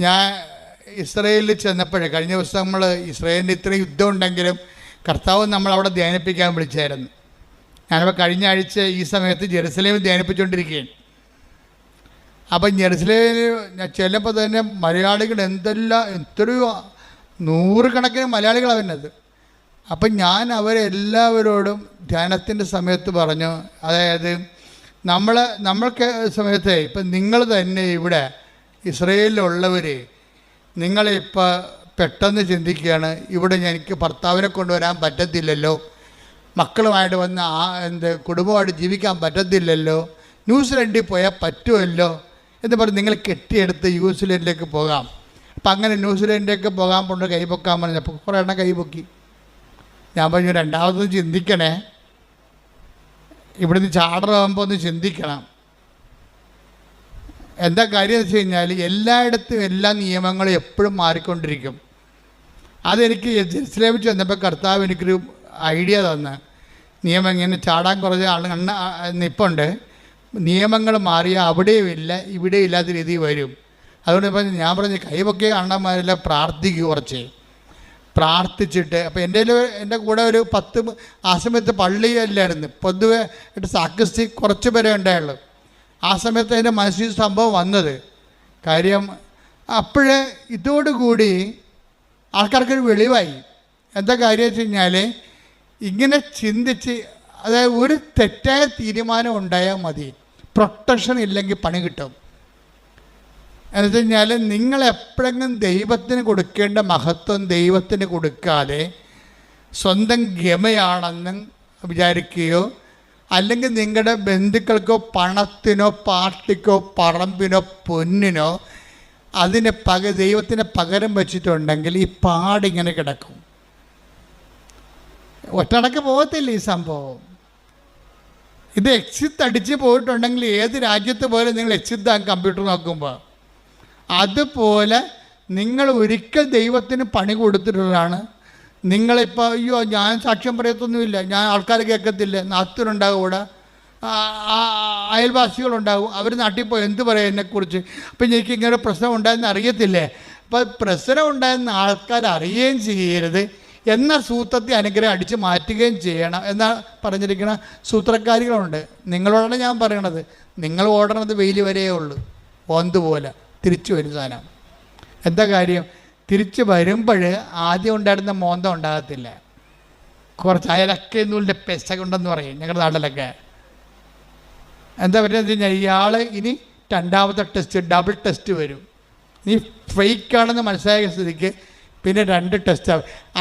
ഞാൻ ഇസ്രയേലിൽ ചെന്നപ്പോഴേ, കഴിഞ്ഞ ദിവസം നമ്മൾ ഇസ്രയേലിൻ്റെ ഇത്രയും യുദ്ധം ഉണ്ടെങ്കിലും കർത്താവ് നമ്മളവിടെ ധ്യാനിപ്പിക്കാൻ വിളിച്ചായിരുന്നു. ഞാനപ്പോൾ കഴിഞ്ഞ ആഴ്ച ഈ സമയത്ത് ജെറുസലേമിൽ ധ്യാനിപ്പിച്ചുകൊണ്ടിരിക്കുകയാണ്. അപ്പം ജെറുസലേമിൽ ഞാൻ ചെല്ലുമ്പോൾ തന്നെ മലയാളികൾ എത്രയോ നൂറുകണക്കിന് മലയാളികളാണ് വരുന്നത്. അപ്പം ഞാൻ അവരെല്ലാവരോടും ധ്യാനത്തിൻ്റെ സമയത്ത് പറഞ്ഞു, അതായത് നമ്മൾക്ക് സമയത്ത് ഇപ്പം നിങ്ങൾ തന്നെ ഇവിടെ ഇസ്രയേലിലുള്ളവർ നിങ്ങളിപ്പോൾ പെട്ടെന്ന് ചിന്തിക്കുകയാണ്, ഇവിടെ എനിക്ക് ഭർത്താവിനെ കൊണ്ടുവരാൻ പറ്റത്തില്ലല്ലോ, മക്കളുമായിട്ട് വന്ന് കുടുംബമായിട്ട് ജീവിക്കാൻ പറ്റത്തില്ലല്ലോ, ന്യൂസിലൻഡിൽ പോയാൽ പറ്റുമല്ലോ എന്ന് പറഞ്ഞ് നിങ്ങൾ കെട്ടിയെടുത്ത് ന്യൂസിലൻഡിലേക്ക് പോകാം. അപ്പം അങ്ങനെ ന്യൂസിലൻഡിലേക്ക് പോകാൻ കൊണ്ട് കൈപൊക്കാൻ പറഞ്ഞപ്പോൾ കുറേ എണ്ണം കൈപൊക്കി. ഞാൻ പറഞ്ഞു, രണ്ടാമതൊന്ന് ചിന്തിക്കണേ, ഇവിടുന്ന് ചാടറാകുമ്പോൾ ഒന്ന് ചിന്തിക്കണം. എന്താ കാര്യം എന്ന് വെച്ച് കഴിഞ്ഞാൽ എല്ലായിടത്തും എല്ലാ നിയമങ്ങളും എപ്പോഴും മാറിക്കൊണ്ടിരിക്കും. അതെനിക്ക് ജെറുസലേമിൽ ചെന്നപ്പോൾ കർത്താവ് എനിക്കൊരു ഐഡിയ തന്ന്, നിയമം ഇങ്ങനെ ചാടാൻ കുറച്ച് നിപ്പുണ്ട്, നിയമങ്ങൾ മാറിയാൽ അവിടെയും ഇല്ല ഇവിടെയും ഇല്ലാത്ത രീതിയിൽ വരും. അതുകൊണ്ട് ഇപ്പം ഞാൻ പറഞ്ഞ് കൈവൊക്കെ അണ്ണന്മാരെല്ലാം പ്രാർത്ഥിക്കുക, കുറച്ച് പ്രാർത്ഥിച്ചിട്ട്. അപ്പോൾ എൻ്റെ കൂടെ ഒരു 10 ആ സമയത്ത് പള്ളിയല്ലായിരുന്നു, പൊതുവെ സാക്രിസ്റ്റി കുറച്ച് പേരെ ഉണ്ടായുള്ളൂ. ആ സമയത്ത് എൻ്റെ മനസ്സിൽ സംഭവം വന്നത് കാര്യം. അപ്പോഴേ ഇതോടുകൂടി ആൾക്കാർക്കൊരു വെളിവായി. എന്താ കാര്യം വെച്ച് കഴിഞ്ഞാൽ, ഇങ്ങനെ ചിന്തിച്ച്, അതായത് ഒരു തെറ്റായ തീരുമാനം ഉണ്ടായാൽ മതി, പ്രൊട്ടക്ഷൻ ഇല്ലെങ്കിൽ പണി കിട്ടും. എന്ന് വെച്ച് കഴിഞ്ഞാൽ നിങ്ങളെപ്പോഴെങ്കിലും ദൈവത്തിന് കൊടുക്കേണ്ട മഹത്വം ദൈവത്തിന് കൊടുക്കാതെ സ്വന്തം ഗമയാണെന്ന് വിചാരിക്കുകയോ, അല്ലെങ്കിൽ നിങ്ങളുടെ ബന്ധുക്കൾക്കോ പണത്തിനോ പാർട്ടിക്കോ പറമ്പിനോ പൊന്നിനോ ദൈവത്തിന് പകരം വെച്ചിട്ടുണ്ടെങ്കിൽ ഈ പാടിങ്ങനെ കിടക്കും. ഒറ്റടക്ക് പോകത്തില്ല ഈ സംഭവം. ഇത് എക്സിറ്റ് അടിച്ച് പോയിട്ടുണ്ടെങ്കിൽ ഏത് രാജ്യത്ത് പോലും നിങ്ങൾ എക്സിറ്റ് ആകും കമ്പ്യൂട്ടർ നോക്കുമ്പോൾ. അതുപോലെ നിങ്ങൾ ഒരിക്കൽ ദൈവത്തിന് പണി കൊടുത്തിട്ടുള്ളതാണ്. നിങ്ങളിപ്പോൾ അയ്യോ ഞാൻ സാക്ഷ്യം പറയത്തൊന്നുമില്ല, ഞാൻ ആൾക്കാർ കേൾക്കത്തില്ല, നാത്തുനുണ്ടാകും, ഇവിടെ അയൽവാസികളുണ്ടാകും, അവർ നാട്ടിൽ പോയി എന്ത് പറയാം എന്നെക്കുറിച്ച്, അപ്പം എനിക്ക് ഇങ്ങനെ പ്രശ്നം ഉണ്ടായെന്ന് അറിയത്തില്ലേ. അപ്പോൾ പ്രശ്നം ഉണ്ടായെന്ന് ആൾക്കാർ അറിയുകയും ചെയ്യരുത് എന്ന സൂത്രത്തെ അനുഗ്രഹം അടിച്ച് മാറ്റുകയും ചെയ്യണം എന്നാ പറഞ്ഞിരിക്കുന്ന സൂത്രക്കാരികളുണ്ട്. നിങ്ങളോടാണ് ഞാൻ പറയണത്. നിങ്ങൾ ഓടണത് വെയിൽ വരെയേ ഉള്ളൂ, ഓന്തുപോലെ തിരിച്ചു വരും സാധനം. എന്താ കാര്യം, തിരിച്ച് വരുമ്പോൾ ആദ്യം ഉണ്ടായിരുന്ന മോന്തം ഉണ്ടാകത്തില്ല. കുറച്ച് അയലൊക്കെ നൂലിൻ്റെ പെസ ഉണ്ടെന്ന് പറയും ഞങ്ങളുടെ നാട്ടിലൊക്കെ. എന്താ പറ്റുക വെച്ച് കഴിഞ്ഞാൽ ഇയാൾ ഇനി രണ്ടാമത്തെ ടെസ്റ്റ്, ഡബിൾ ടെസ്റ്റ് വരും. നീ ഫേക്കാണെന്ന് മനസ്സിലായ സ്ഥിതിക്ക് പിന്നെ 2 ടെസ്റ്റ്.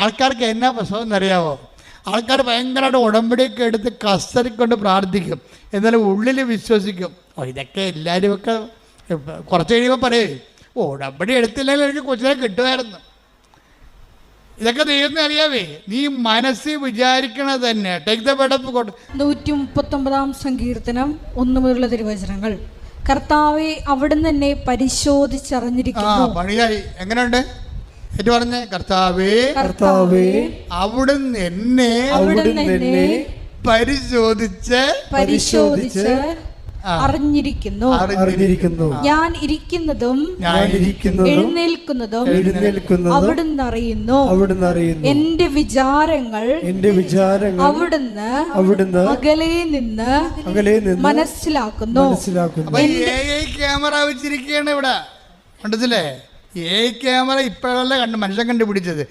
ആൾക്കാർക്ക് എന്നാ പ്രശ്നം എന്നറിയാമോ, ആൾക്കാർ ഭയങ്കരമായിട്ട് ഉടമ്പടിയൊക്കെ എടുത്ത് കസറിക്കൊണ്ട് പ്രാർത്ഥിക്കും, എന്നാലും ഉള്ളിൽ വിശ്വസിക്കും. ഇതൊക്കെ എല്ലാവരും ഒക്കെ കുറച്ച് കഴിയുമ്പോൾ പറയേ, ഉടമ്പടി എടുത്തില്ലെങ്കിൽ എനിക്ക് കൊച്ചിനെ കിട്ടുമായിരുന്നു. ഇതൊക്കെ ദൈവത്തിന് അറിയാവേ. നീ മനസ്സിൽ വിചാരിക്കണത് തന്നെ. ടേക്ക് ദ ബെഡപ്പ് കൊണ്ട് 139 സങ്കീർത്തനം 1 മുതലുള്ള തിരുവചനങ്ങൾ. കർത്താവെ അവിടുന്ന് എന്നെ പരിശോധിച്ചറിഞ്ഞിരിക്കുന്നു. പണിയായി. എങ്ങനെയുണ്ട് ഏറ്റു പറഞ്ഞേ, കർത്താവേ അവിടുന്ന് എന്നെ പരിശോധിച്ച് അറിഞ്ഞിരിക്കുന്നു. ഞാൻ ഇരിക്കുന്നതും എഴുന്നേൽക്കുന്നതും അവിടുന്ന് അറിയുന്നു. എന്റെ വിചാരങ്ങൾ അവിടുന്ന് അകലെ നിന്ന് മനസ്സിലാക്കുന്നു. ക്യാമറ വെച്ചിരിക്കുകയാണ് ഇവിടെ, കണ്ടതില്ലേ? ക്യാമറ ഇപ്പോഴല്ല മനുഷ്യൻ കണ്ടുപിടിച്ചത്.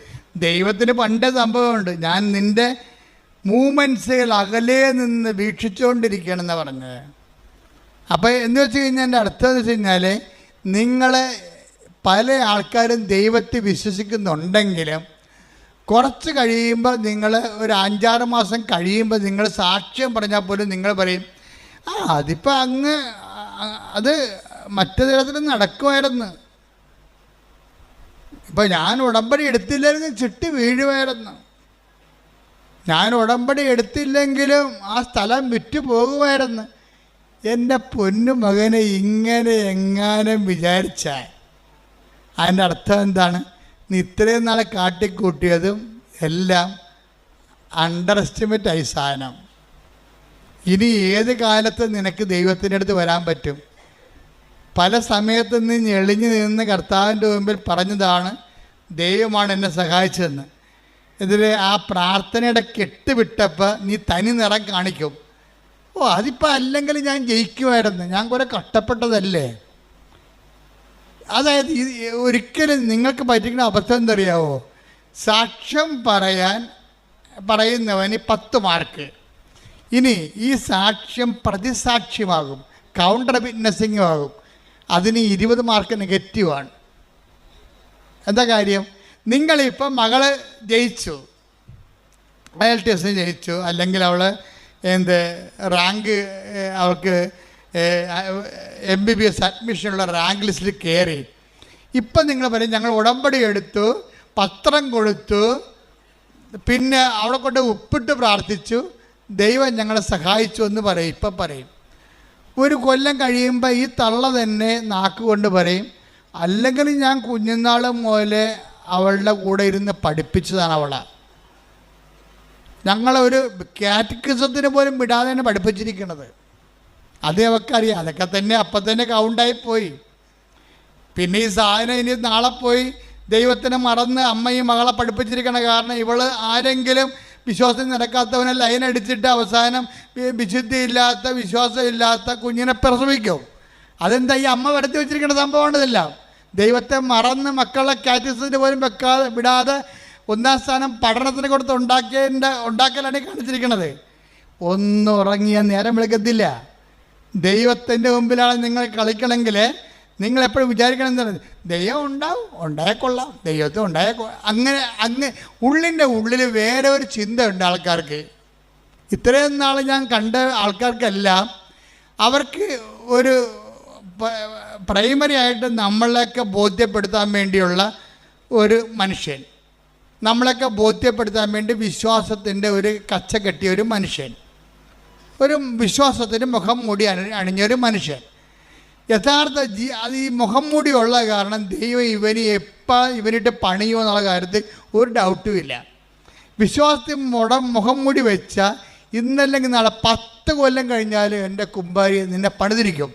ദൈവത്തിന് പണ്ടേ സംഭവമുണ്ട്. ഞാൻ നിന്റെ മൂമെൻറ്റ്സുകൾ അകലെ നിന്ന് വീക്ഷിച്ചുകൊണ്ടിരിക്കുകയാണെന്ന് പറഞ്ഞത്. അപ്പോൾ എന്ന് വെച്ച് കഴിഞ്ഞാൽ എൻ്റെ അർത്ഥം എന്ന് വെച്ച് കഴിഞ്ഞാൽ, നിങ്ങളെ പല ആൾക്കാരും ദൈവത്തെ വിശ്വസിക്കുന്നുണ്ടെങ്കിലും കുറച്ച് കഴിയുമ്പോൾ, നിങ്ങൾ ഒരു 5-6 മാസം കഴിയുമ്പോൾ നിങ്ങൾ സാക്ഷ്യം പറഞ്ഞാൽ പോലും നിങ്ങൾ പറയും, അതിപ്പോൾ അത് മറ്റു തരത്തിൽ നടക്കുമായിരുന്നു. ഇപ്പം ഞാൻ ഉടമ്പടി എടുത്തില്ലെങ്കിൽ ചിട്ടി വീഴുമായിരുന്നു, ഞാൻ ഉടമ്പടി എടുത്തില്ലെങ്കിലും ആ സ്ഥലം വിറ്റു പോകുമായിരുന്നു. എൻ്റെ പൊന്നു മകനെ ഇങ്ങനെ എങ്ങാനും വിചാരിച്ചാൽ അതിൻ്റെ അർത്ഥം എന്താണ്? നീ ഇത്രയും നാളെ കാട്ടിക്കൂട്ടിയതും എല്ലാം അണ്ടർ എസ്റ്റിമേറ്റ് ആയി സാധനം. ഇനി ഏത് കാലത്ത് നിനക്ക് ദൈവത്തിൻ്റെ അടുത്ത് വരാൻ പറ്റും? പല സമയത്ത് നിന്ന് എളിഞ്ഞു നിന്ന് കർത്താവിൻ്റെ മുമ്പിൽ പറഞ്ഞതാണ് ദൈവമാണ് എന്നെ സഹായിച്ചതെന്ന്. ഇതിൽ ആ പ്രാർത്ഥനയുടെ കെട്ട് വിട്ടപ്പോൾ നീ തനി നിറം കാണിക്കും. അതിപ്പോൾ അല്ലെങ്കിൽ ഞാൻ ജയിക്കുമായിരുന്നു, ഞാൻ കുറേ കഷ്ടപ്പെട്ടതല്ലേ. അതായത് ഒരിക്കലും നിങ്ങൾക്ക് പറ്റിക്കുന്ന അബദ്ധം എന്തറിയാവോ? സാക്ഷ്യം പറയുന്നവന് 10 മാർക്ക്. ഇനി ഈ സാക്ഷ്യം പ്രതിസാക്ഷ്യമാകും, കൗണ്ടർ വിറ്റ്നസിങ്ങും ആകും, അതിന് 20 മാർക്ക് നെഗറ്റീവാണ്. എന്താ കാര്യം? നിങ്ങളിപ്പം മകള് ജയിച്ചു, IELTS ജയിച്ചു, അല്ലെങ്കിൽ അവൾ റാങ്ക്, അവൾക്ക് MBBS അഡ്മിഷനുള്ള റാങ്ക് ലിസ്റ്റിൽ കയറി. ഇപ്പം നിങ്ങൾ പറയും ഞങ്ങൾ ഉടമ്പടി എടുത്തു, പത്രം കൊടുത്തു, പിന്നെ അവിടെ കൊണ്ട് ഉപ്പിട്ട് പ്രാർത്ഥിച്ചു, ദൈവം ഞങ്ങളെ സഹായിച്ചു എന്ന് പറയും. ഇപ്പം പറയും. ഒരു കൊല്ലം കഴിയുമ്പോൾ ഈ തള്ള തന്നെ നാക്കുകൊണ്ട് പറയും, അല്ലെങ്കിൽ ഞാൻ കുഞ്ഞുനാൾ മുതലേ അവളുടെ കൂടെ ഇരുന്ന് പഠിപ്പിച്ചതാണ് അവളെ. ഞങ്ങളൊരു കാറ്റക്കിസത്തിന് പോലും വിടാതെ തന്നെ പഠിപ്പിച്ചിരിക്കുന്നത്. അത് അവൾക്കറിയാം. അതൊക്കെ തന്നെ അപ്പം തന്നെ കൗണ്ടായിപ്പോയി. പിന്നെ ഈ സാധനം ഇനി നാളെ പോയി ദൈവത്തിനെ മറന്ന് അമ്മയും മകളെ പഠിപ്പിച്ചിരിക്കണം. കാരണം ഇവൾ ആരെങ്കിലും വിശ്വാസം നടക്കാത്തവനെ ലൈൻ അടിച്ചിട്ട് അവസാനം വിശുദ്ധിയില്ലാത്ത വിശ്വാസമില്ലാത്ത കുഞ്ഞിനെ പ്രസവിക്കും. അതെന്താ ഈ അമ്മ വരുത്തി വെച്ചിരിക്കുന്ന സംഭവമാണിതല്ല. ദൈവത്തെ മറന്ന് മക്കളെ കാറ്റക്കിസത്തിന് പോലും വിടാതെ 1-ാം സ്ഥാനം പഠനത്തിന് കൊടുത്ത് ഉണ്ടാക്കലാണ് കാണിച്ചിരിക്കുന്നത്. ഒന്നും ഉറങ്ങിയ നേരം വിളിക്കത്തില്ല. ദൈവത്തിൻ്റെ മുമ്പിലാണ് നിങ്ങൾ കളിക്കണമെങ്കിൽ നിങ്ങളെപ്പോഴും വിചാരിക്കണം എന്താണ്? ദൈവം ഉണ്ടാവും, ഉണ്ടായിക്കൊള്ളാം, ദൈവത്തെ അങ്ങനെ ഉള്ളിൻ്റെ ഉള്ളിൽ വേറെ ഒരു ചിന്തയുണ്ട് ആൾക്കാർക്ക്. ഇത്രയും നാൾ ഞാൻ കണ്ട ആൾക്കാർക്കെല്ലാം അവർക്ക് ഒരു പ്രൈമറി ആയിട്ട് നമ്മളെയൊക്കെ ബോധ്യപ്പെടുത്താൻ വേണ്ടിയുള്ള ഒരു മനുഷ്യൻ, നമ്മളെയൊക്കെ ബോധ്യപ്പെടുത്താൻ വേണ്ടി വിശ്വാസത്തിൻ്റെ ഒരു കച്ച കെട്ടിയ ഒരു മനുഷ്യൻ, ഒരു വിശ്വാസത്തിന് മുഖം മൂടി അണിഞ്ഞൊരു മനുഷ്യൻ. യഥാർത്ഥ അത് ഈ മുഖം മൂടിയുള്ള കാരണം ദൈവം ഇവനിട്ട് പണിയോ എന്നുള്ള കാര്യത്തിൽ ഒരു ഡൗട്ടുമില്ല. വിശ്വാസത്തിൽ മുഖം മൂടി വെച്ചാൽ ഇന്നല്ലെങ്കിൽ നാളെ 10 കൊല്ലം കഴിഞ്ഞാൽ എൻ്റെ കുമ്പാരി നിന്നെ പണിതിരിക്കും.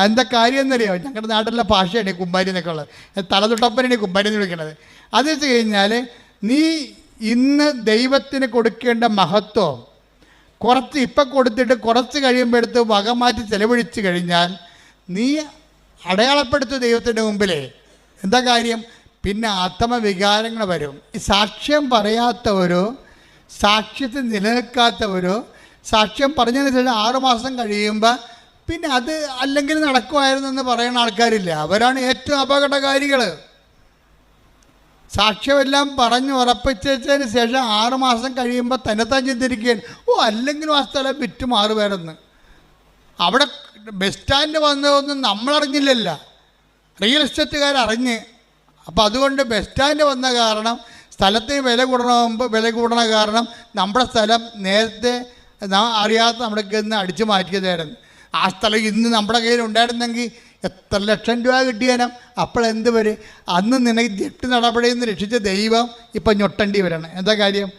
എന്താ കാര്യം എന്നറിയാമോ? ഞങ്ങളുടെ നാട്ടിലെ ഭാഷയാണ് ഈ കുമ്പാരി എന്നൊക്കെ ഉള്ളത്. തലതൊട്ടപ്പനാണ് ഈ കുമ്പാരി എന്ന് വിളിക്കുന്നത്. അത് വെച്ച് കഴിഞ്ഞാൽ നീ ഇന്ന് ദൈവത്തിന് കൊടുക്കേണ്ട മഹത്വം ഇപ്പം കൊടുത്തിട്ട് കുറച്ച് കഴിയുമ്പോഴത്ത് വകമാറ്റി ചെലവഴിച്ച് കഴിഞ്ഞാൽ നീ അടയാളപ്പെടുത്തും ദൈവത്തിൻ്റെ മുമ്പിലേ. എന്താ കാര്യം? പിന്നെ ആത്മവികാരങ്ങൾ വരും. ഈ സാക്ഷ്യം പറയാത്തവരോ സാക്ഷ്യത്തിൽ നിലനിൽക്കാത്തവരോ സാക്ഷ്യം പറഞ്ഞതിന് ശേഷം 6 മാസം കഴിയുമ്പോൾ പിന്നെ അത് അല്ലെങ്കിൽ നടക്കുമായിരുന്നു എന്ന് പറയുന്ന ആൾക്കാരില്ല. അവരാണ് ഏറ്റവും അപകടകാരികൾ. സാക്ഷ്യമെല്ലാം പറഞ്ഞ് ഉറപ്പിച്ചതിന് ശേഷം 6 മാസം കഴിയുമ്പോൾ തന്നെത്താൻ ചിന്തിരിക്കുകയാണ്, അല്ലെങ്കിലും ആ സ്ഥലം വിറ്റ് മാറുമായിരുന്നു. അവിടെ ബസ് സ്റ്റാൻഡ് വന്നതൊന്നും നമ്മളറിഞ്ഞില്ലല്ലോ, റിയൽ എസ്റ്റേറ്റുകാർ അറിഞ്ഞ്. അപ്പോൾ അതുകൊണ്ട് ബസ് സ്റ്റാൻഡ് വന്ന കാരണം സ്ഥലത്തിന് വില കൂടണ കാരണം നമ്മുടെ സ്ഥലം നേരത്തെ അറിയാത്ത നമ്മുടെ നിന്ന് അടിച്ചു മാറ്റിയതായിരുന്നു. ആ സ്ഥലം ഇന്ന് നമ്മുടെ കയ്യിൽ ഉണ്ടായിരുന്നെങ്കിൽ എത്ര ലക്ഷം രൂപ കിട്ടിയാലും അപ്പോഴെന്ത് വരും? അന്ന് നിനക്ക് ജെട്ട് നടപടിയിൽ നിന്ന് രക്ഷിച്ച ദൈവം ഇപ്പം ഞൊട്ടേണ്ടി വരണം. എന്താ കാര്യം?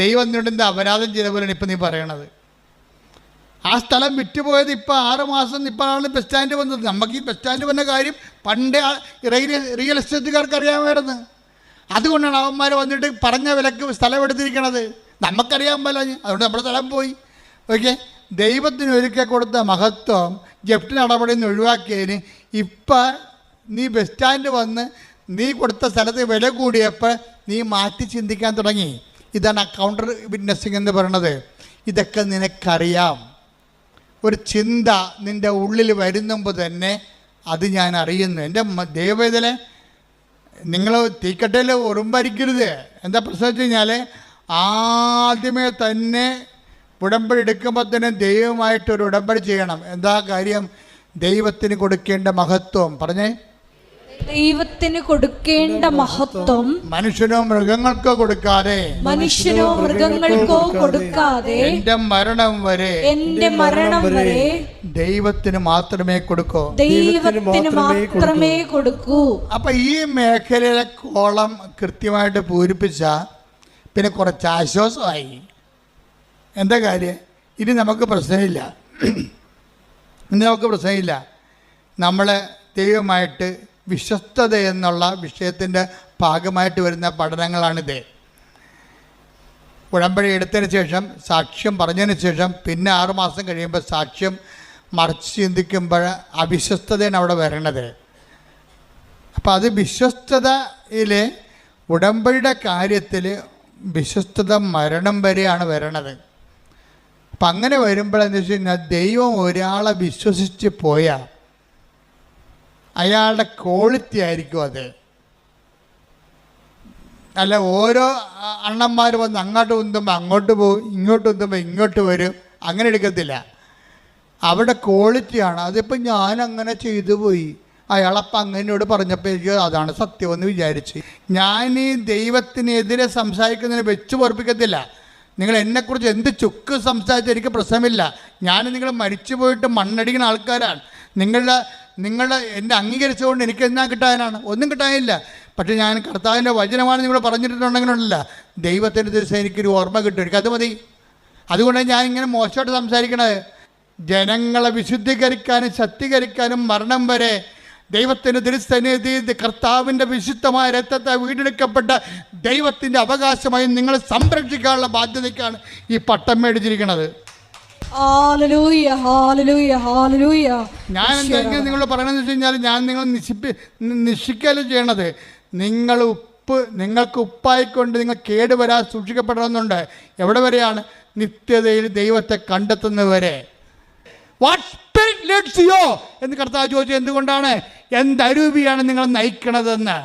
ദൈവം എന്നിട്ട് അപരാധം ചെയ്ത പോലെയാണ് ഇപ്പം നീ പറയണത്. ആ സ്ഥലം വിറ്റുപോയത് ഇപ്പോൾ 6 മാസം ഇപ്പോഴാണ് ബസ് സ്റ്റാൻഡ് വന്നത്. നമുക്ക് ഈ ബസ് സ്റ്റാൻഡ് വന്ന കാര്യം പണ്ടേ റിയൽ എസ്റ്റേറ്റുകാർക്ക് അറിയാമായിരുന്നു. അതുകൊണ്ടാണ് അവന്മാർ വന്നിട്ട് പറഞ്ഞ വിലക്ക് സ്ഥലം എടുത്തിരിക്കണത്. നമുക്കറിയാൻ പോലെ അതുകൊണ്ട് നമ്മുടെ സ്ഥലം പോയി. ഓക്കെ, ദൈവത്തിന് ഒരിക്കൽ കൊടുത്ത മഹത്വം ജപ്തി നടപടിയിൽ നിന്ന് ഒഴിവാക്കിയതിന് ഇപ്പം നീ ബസ് സ്റ്റാൻഡ് വന്ന് നീ കൊടുത്ത സ്ഥലത്ത് വില കൂടിയപ്പോൾ നീ മാറ്റി ചിന്തിക്കാൻ തുടങ്ങി. ഇതാണ് കൗണ്ടർ വിറ്റ്നസിങ് എന്ന് പറയണത്. ഇതൊക്കെ നിനക്കറിയാം. ഒരു ചിന്ത നിൻ്റെ ഉള്ളിൽ വരുന്നുമ്പോൾ തന്നെ അത് ഞാൻ അറിയുന്നു. എൻ്റെ ദൈവവേദന നിങ്ങൾ തീക്കട്ടയിൽ ഉറുമ്പരിക്കരുത്. എന്താ പ്രശ്നം വെച്ച് കഴിഞ്ഞാൽ ആദ്യമേ തന്നെ ഉടമ്പടി എടുക്കുമ്പോൾ തന്നെ ദൈവമായിട്ടൊരു ഉടമ്പടി ചെയ്യണം. എന്താ കാര്യം? ദൈവത്തിന് കൊടുക്കേണ്ട മഹത്വം പറഞ്ഞേ. ദൈവത്തിന് കൊടുക്കേണ്ട മഹത്വം മനുഷ്യനോ മൃഗങ്ങൾക്കോ കൊടുക്കാതെ എന്റെ മരണം വരെ ദൈവത്തിന് മാത്രമേ കൊടുക്കൂ. അപ്പൊ ഈ മേഖലയിലെ കോളം കൃത്യമായിട്ട് പൂരിപ്പിച്ച പിന്നെ കുറച്ച് ആശ്വാസമായി. എന്താ കാര്യം? ഇനി നമുക്ക് പ്രശ്നമില്ല. നമ്മളെ ദൈവമായിട്ട് വിശ്വസ്തത എന്നുള്ള വിഷയത്തിൻ്റെ ഭാഗമായിട്ട് വരുന്ന പഠനങ്ങളാണിത്. ഉടമ്പടി എടുത്തതിന് ശേഷം, സാക്ഷ്യം പറഞ്ഞതിന് ശേഷം, പിന്നെ 6 മാസം കഴിയുമ്പോൾ സാക്ഷ്യം മറിച്ച് ചിന്തിക്കുമ്പോൾ അവിശ്വസ്തതയാണ് അവിടെ വരണത്. അപ്പം അത് വിശ്വസ്തതയിൽ ഉടമ്പടിയുടെ കാര്യത്തിൽ വിശ്വസ്തത മരണം വരെയാണ് വരണത്. അപ്പം അങ്ങനെ വരുമ്പോഴെന്ന് വെച്ച് കഴിഞ്ഞാൽ ദൈവം ഒരാളെ വിശ്വസിച്ച് പോയാൽ അയാളുടെ ക്വാളിറ്റി ആയിരിക്കും അത്. അല്ല ഓരോ അണ്ണന്മാർ വന്ന് അങ്ങോട്ട് ഉന്തുമ്പോൾ അങ്ങോട്ട് പോകും, ഇങ്ങോട്ട് ഉന്തുമ്പോൾ ഇങ്ങോട്ട് വരും, അങ്ങനെ എടുക്കത്തില്ല. അവിടെ ക്വാളിറ്റിയാണ്. അതിപ്പോൾ ഞാൻ അങ്ങനെ ചെയ്തു പോയി, അയാളപ്പം അങ്ങനെയോട് പറഞ്ഞപ്പോൾ എനിക്ക് അതാണ് സത്യമെന്ന് വിചാരിച്ച്. ഞാൻ ഈ ദൈവത്തിനെതിരെ സംസാരിക്കുന്നതിന് വെച്ച് പൊറപ്പിക്കത്തില്ല. നിങ്ങൾ എന്നെക്കുറിച്ച് എന്ത് ചുക്ക് സംസാരിച്ചാൽ എനിക്ക് പ്രശ്നമില്ല. ഞാൻ നിങ്ങൾ മരിച്ചു പോയിട്ട് മണ്ണടിക്കുന്ന ആൾക്കാരാണ്. നിങ്ങളുടെ എന്നെ അംഗീകരിച്ചുകൊണ്ട് എനിക്ക് എന്നാ കിട്ടാനാണ്? ഒന്നും കിട്ടാനില്ല. പക്ഷേ ഞാൻ കർത്താവിൻ്റെ വചനമാണ് നിങ്ങൾ പറഞ്ഞിട്ടുണ്ടെങ്കിലല്ല, ദൈവത്തിൻ്റെ ദിവസം എനിക്കൊരു ഓർമ്മ കിട്ടും, എനിക്കത് മതി. അതുകൊണ്ടാണ് ഞാൻ ഇങ്ങനെ മോശമായിട്ട് സംസാരിക്കണത്. ജനങ്ങളെ വിശുദ്ധീകരിക്കാനും ശക്തീകരിക്കാനും മരണം വരെ ദൈവത്തിൻ്റെ തിരുസന്നിധി കർത്താവിൻ്റെ വിശുദ്ധമായ രക്തത്തെ വീണ്ടെടുക്കപ്പെട്ട ദൈവത്തിൻ്റെ അവകാശമായി നിങ്ങളെ സംരക്ഷിക്കാനുള്ള ബാധ്യതയ്ക്കാണ് ഈ പട്ടം മേടിച്ചിരിക്കുന്നത്. ഞാൻ എന്തെങ്കിലും നിങ്ങളോട് പറയണമെന്ന് വെച്ച് കഴിഞ്ഞാൽ, ഞാൻ നിങ്ങൾ നിശ്ചയിക്കല് ചെയ്യണത്, നിങ്ങൾക്ക് ഉപ്പായിക്കൊണ്ട് നിങ്ങൾ കേടുവരാൻ സൂക്ഷിക്കപ്പെടണമെന്നുണ്ട്. എവിടെ വരെയാണ്? നിത്യതയിൽ ദൈവത്തെ കണ്ടെത്തുന്നവരെ. വാട്ട് സ്പിരിറ്റ് ലീഡ്സ് യു എന്ന് കർത്താവ് ചോദിച്ചത് എന്തുകൊണ്ടാണ്? എന്തരൂപിയാണ് നിങ്ങൾ നയിക്കണതെന്ന്.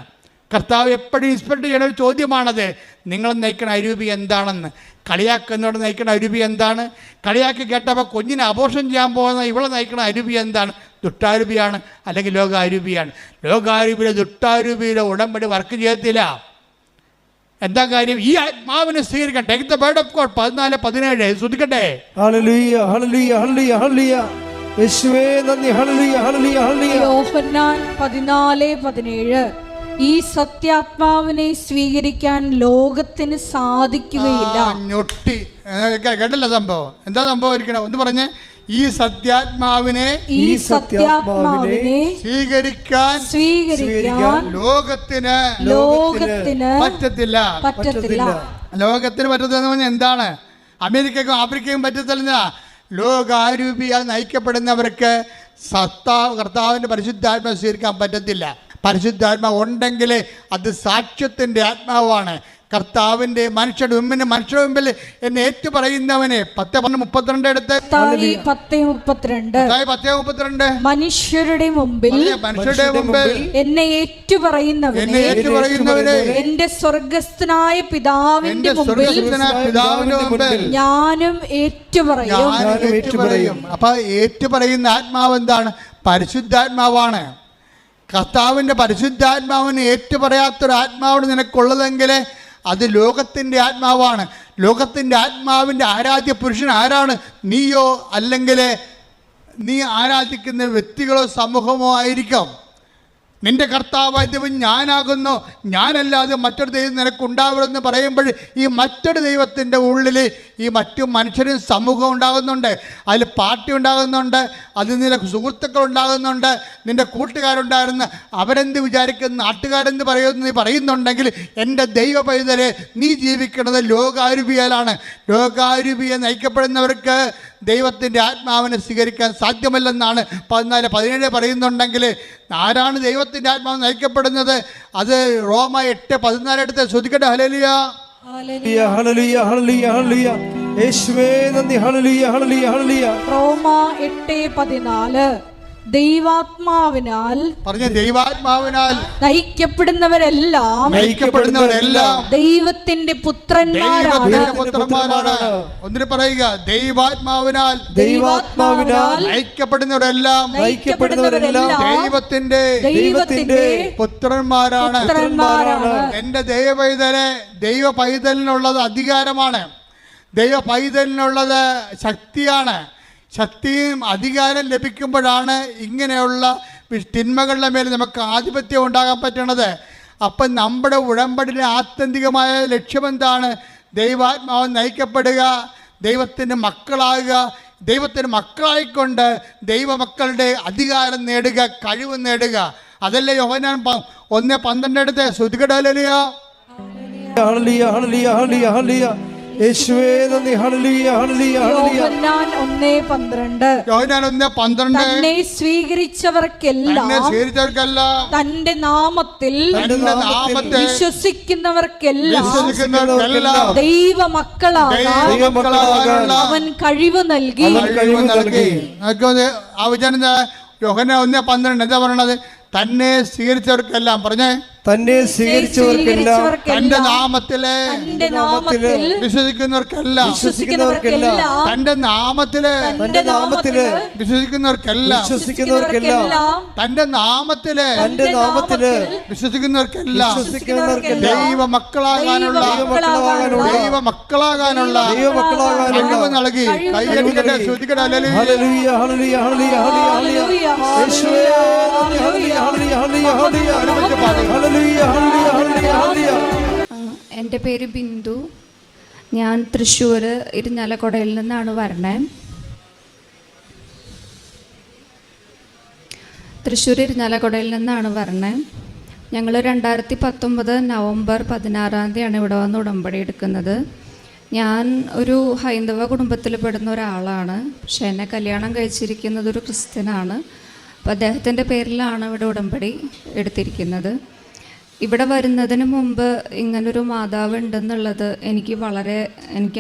കർത്താവ് എപ്പോഴും ഇൻസ്പെക്ട് ചെയ്യുന്ന ഒരു ചോദ്യമാണത്. നിങ്ങൾ നയിക്കണ അരൂപി എന്താണെന്ന്. കളിയാക്കുന്നവരുടെ നയിക്കണ അരൂപി എന്താണ്? കളിയാക്കി കേട്ടപ്പോൾ കുഞ്ഞിനെ അബോർഷൻ ചെയ്യാൻ പോകുന്ന ഇവളെ നയിക്കണ അരൂപി എന്താണ്? ദുഷ്ടാരൂപിയാണ്, അല്ലെങ്കിൽ ലോകാരൂപിയാണ്. ലോകാരൂപിയിലെ ദുഷ്ടാരൂപിയിലെ ഉടമ്പടി വർക്ക് ചെയ്യത്തില്ല. എന്താ കാര്യം? ഈ ആത്മാവിനെ സ്വീകരിക്കാൻ. Take the word of God 14:17 ശ്രദ്ധിക്കട്ടെ. ഹല്ലേലൂയ ഹല്ലേലൂയ ഹല്ലേലൂയ ഹല്ലേലൂയ യേശുവേ നന്ദി. ഹല്ലേലൂയ ഹല്ലേലൂയ ഹല്ലേലൂയ. യോഹന്നാൻ 14:17 ഈ സത്യാത്മാവിനെ സ്വീകരിക്കാൻ ലോകത്തിന് സാധിക്കുകയില്ല. ഞൊട്ടി കേട്ടല്ല സംഭവം. എന്താ സംഭവം ഇരിക്കണം ഒന്ന് പറഞ്ഞേ. ഈ സത്യാത്മാവിനെ സ്വീകരിക്കാൻ ലോകത്തിന് പറ്റത്തില്ല. ലോകത്തിന് പറ്റത്തില്ലെന്ന് പറഞ്ഞാൽ എന്താണ്? അമേരിക്കയ്ക്കും ആഫ്രിക്കയ്ക്കും പറ്റത്തില്ല. ലോകാരൂപിയാൽ നയിക്കപ്പെടുന്നവർക്ക് കർത്താവിൻ്റെ പരിശുദ്ധാത്മാവ് സ്വീകരിക്കാൻ പറ്റത്തില്ല. പരിശുദ്ധാത്മാവ് ഉണ്ടെങ്കിൽ അത് സാക്ഷ്യത്തിൻ്റെ ആത്മാവാണ്. കർത്താവിൻ്റെ മനുഷ്യരുടെ മുമ്പിൽ എന്നെ ഏറ്റു പറയുന്നവനെ 10:32 എടുത്ത് 10:32 മനുഷ്യരുടെ മുമ്പിൽ എന്നെ ഏറ്റുപറയുന്നവനെ എന്റെ സ്വർഗസ്ഥനായ പിതാവിന്റെ മുമ്പിൽ ഞാനും ഏറ്റുപറയും. അപ്പൊ ഏറ്റുപറയുന്ന ആത്മാവ് എന്താണ്? പരിശുദ്ധാത്മാവാണ്. കർത്താവിൻ്റെ പരിശുദ്ധാത്മാവിന് ഏറ്റുപറയാത്തൊരു ആത്മാവാണ് നിനക്കുള്ളതെങ്കിൽ അത് ലോകത്തിൻ്റെ ആത്മാവാണ്. ലോകത്തിൻ്റെ ആത്മാവിൻ്റെ ആരാധ്യ പുരുഷൻ ആരാണ്? നീയോ അല്ലെങ്കിൽ നീ ആരാധിക്കുന്ന വ്യക്തികളോ സമൂഹമോ ആയിരിക്കും. നിന്റെ കർത്താവായ ദൈവം ഞാനാകുന്നു, ഞാനല്ലാതെ മറ്റൊരു ദൈവം നിനക്കുണ്ടാവരുമെന്ന് പറയുമ്പോൾ ഈ മറ്റൊരു ദൈവത്തിൻ്റെ ഉള്ളിൽ ഈ മറ്റു മനുഷ്യരും സമൂഹം ഉണ്ടാകുന്നുണ്ട്, അതിൽ പാർട്ടി ഉണ്ടാകുന്നുണ്ട്, അതിൽ നിന്റെ സുഹൃത്തുക്കൾ ഉണ്ടാകുന്നുണ്ട്, നിൻ്റെ കൂട്ടുകാരുണ്ടായിരുന്നു. അവരെന്ത് വിചാരിക്കുന്ന, നാട്ടുകാരെന്ത് പറയുമെന്ന് നീ പറയുന്നുണ്ടെങ്കിൽ എൻ്റെ ദൈവ പൈതലെ നീ ജീവിക്കുന്നത് ലോകാരൂപിയാലാണ്. ലോകാരൂപിയെ നയിക്കപ്പെടുന്നവർക്ക് ദൈവത്തിൻ്റെ ആത്മാവിനെ സ്വീകരിക്കാൻ സാധ്യമല്ലെന്നാണ് 14:17 പറയുന്നുണ്ടെങ്കിൽ ആരാണ് ദൈവത്തിൻ്റെ ആത്മാവ് നയിക്കപ്പെടുന്നത്? അത് റോമ 8:14 എടുത്ത് ശ്രദ്ധിക്കട്ടെ. ഹല്ലേലൂയ ഹല്ലേലൂയ ഹല്ലേലൂയ ഹല്ലേലൂയ യേശുവേ നന്ദി. ഹല്ലേലൂയ ഹല്ലേലൂയ ഹല്ലേലൂയ. റോമ 8:14 ദൈവാത്മാവിനാൽ നയിക്കപ്പെടുന്നവരെല്ലാം ദൈവത്തിന്റെ പുത്രന്മാരാണ്. ഒന്നിന് പറയുക, ദൈവാത്മാവിനാൽ നയിക്കപ്പെടുന്നവരെല്ലാം ദൈവത്തിന്റെ പുത്രന്മാരാണ്. എന്റെ ദൈവ പൈതലിനുള്ളത് അധികാരമാണ്. ദൈവ പൈതലിനുള്ളത് ശക്തിയാണ്. ശക്തിയും അധികാരം ലഭിക്കുമ്പോഴാണ് ഇങ്ങനെയുള്ള തിന്മകളുടെ മേൽ നമുക്ക് ആധിപത്യം ഉണ്ടാകാൻ പറ്റണത്. അപ്പം നമ്മുടെ ഉടമ്പടിയുടെ ആത്യന്തികമായ ലക്ഷ്യമെന്താണ്? ദൈവാത്മാവ് നയിക്കപ്പെടുക, ദൈവത്തിൻ്റെ മക്കളാകുക. ദൈവത്തിന് മക്കളായിക്കൊണ്ട് ദൈവമക്കളുടെ അധികാരം നേടുക, കഴിവ് നേടുക. അതല്ലേ യോഹന്നാൻ 1:12 എടുത്ത് ശ്രുതികടലിയ ഹല്ലേലൂയ ഹല്ലേലൂയ ഹല്ലേലൂയ ഹല്ലേലൂയ യേശുവേ നന്ദി. ഹല്ലേലൂയ ഹല്ലേലൂയ ഹല്ലേലൂയ. യോഹന്നാൻ 1:12 തന്നെ സ്വീകരിച്ചവർക്കെല്ലാം തന്റെ നാമത്തിൽ വിശ്വസിക്കുന്നവർക്കെല്ലാം ദൈവമക്കളാകാൻ അവൻ കഴിവ് നൽകി. ആ വചനം യോഹന്നാൻ 1:12 എന്താ പറയണത്? തന്നെ സ്വീകരിച്ചവർക്കെല്ലാം പറഞ്ഞേ, തന്നെ സ്വീകരിച്ചവർക്കെല്ലാം തന്റെ നാമത്തില് വിശ്വസിക്കുന്നവർക്കെല്ലാം തന്റെ നാമത്തില് വിശ്വസിക്കുന്നവർക്കെല്ലാം തന്റെ നാമത്തില് വിശ്വസിക്കുന്നവർക്കെല്ലാം ദൈവമക്കളാകാനുള്ള കഴിവ് നൽകി. കൈയടിക്കട്ടെ, ശ്രുതിക്കട്ടെ. ഹല്ലേലൂയ ഹല്ലേലൂയ ഹല്ലേലൂയ ഹല്ലേലൂയ യേശുവേ ഹല്ലേലൂയ ഹല്ലേലൂയ ഹല്ലേലൂയ. എൻ്റെ പേര് ബിന്ദു. ഞാൻ തൃശ്ശൂർ ഇരിഞ്ഞാലക്കുടയിൽ നിന്നാണ് വരണേ. ഞങ്ങൾ 2019 നവംബർ 16 ഇവിടെ വന്ന് ഉടമ്പടി എടുക്കുന്നത്. ഞാൻ ഒരു ഹൈന്ദവ കുടുംബത്തിൽ പെടുന്ന ഒരാളാണ്. പക്ഷേ എന്നെ കല്യാണം കഴിച്ചിരിക്കുന്നത് ഒരു ക്രിസ്ത്യനാണ്. അപ്പോൾ അദ്ദേഹത്തിൻ്റെ പേരിലാണ് ഇവിടെ ഉടമ്പടി എടുത്തിരിക്കുന്നത്. ഇവിടെ വരുന്നതിന് മുമ്പ് ഇങ്ങനൊരു മാതാവ് ഉണ്ടെന്നുള്ളത് എനിക്ക്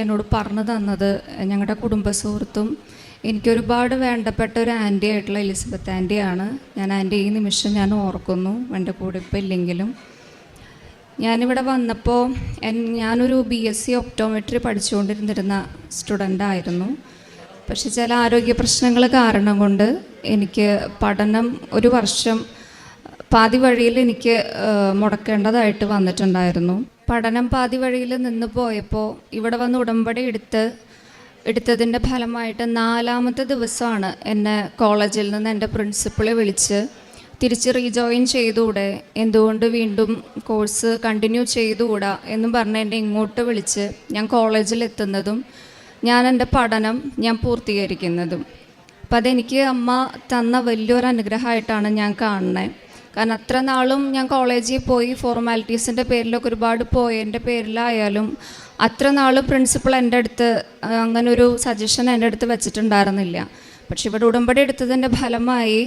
എന്നോട് പറഞ്ഞു തന്നത് ഞങ്ങളുടെ കുടുംബ സുഹൃത്തും എനിക്കൊരുപാട് വേണ്ടപ്പെട്ട ഒരു ആൻറ്റി ആയിട്ടുള്ള എലിസബത്ത് ആൻറ്റിയാണ്. ഞാൻ ആൻറ്റി ഈ നിമിഷം ഞാൻ ഓർക്കുന്നു, എൻ്റെ കൂടെ ഇപ്പോൾ ഇല്ലെങ്കിലും. ഞാനിവിടെ വന്നപ്പോൾ ഞാനൊരു BSc ഒപ്റ്റോമെട്രി പഠിച്ചുകൊണ്ടിരുന്ന സ്റ്റുഡൻ്റായിരുന്നു. പക്ഷെ ചില ആരോഗ്യ പ്രശ്നങ്ങൾ കാരണം കൊണ്ട് എനിക്ക് പഠനം ഒരു വർഷം പാതി വഴിയിൽ എനിക്ക് മുടക്കേണ്ടതായിട്ട് വന്നിട്ടുണ്ടായിരുന്നു. പഠനം പാതി വഴിയിൽ നിന്ന് പോയപ്പോൾ ഇവിടെ വന്ന് ഉടമ്പടി എടുത്തതിൻ്റെ ഫലമായിട്ട് 4ാമത്തെ ദിവസമാണ് എന്നെ കോളേജിൽ നിന്ന് എൻ്റെ പ്രിൻസിപ്പളെ വിളിച്ച് തിരിച്ച് റീജോയിൻ ചെയ്തുകൂടെ, എന്തുകൊണ്ട് വീണ്ടും കോഴ്സ് കണ്ടിന്യൂ ചെയ്തുകൂടാ എന്നും പറഞ്ഞ് എന്നെ ഇങ്ങോട്ട് വിളിച്ച് ഞാൻ കോളേജിലെത്തുന്നതും ഞാൻ എൻ്റെ പഠനം പൂർത്തീകരിക്കുന്നതും. അപ്പം അതെനിക്ക് അമ്മ തന്ന വലിയൊരു അനുഗ്രഹമായിട്ടാണ് ഞാൻ കാണുന്നത്. കാരണം അത്ര നാളും ഞാൻ കോളേജിൽ പോയി ഫോർമാലിറ്റീസിൻ്റെ പേരിലൊക്കെ ഒരുപാട് പോയതിൻ്റെ പേരിലായാലും അത്ര നാളും പ്രിൻസിപ്പൾ എൻ്റെ അടുത്ത് അങ്ങനൊരു സജഷൻ എൻ്റെ അടുത്ത് വെച്ചിട്ടുണ്ടായിരുന്നില്ല. പക്ഷെ ഇവിടെ ഉടമ്പടി എടുത്തതിൻ്റെ ഫലമായി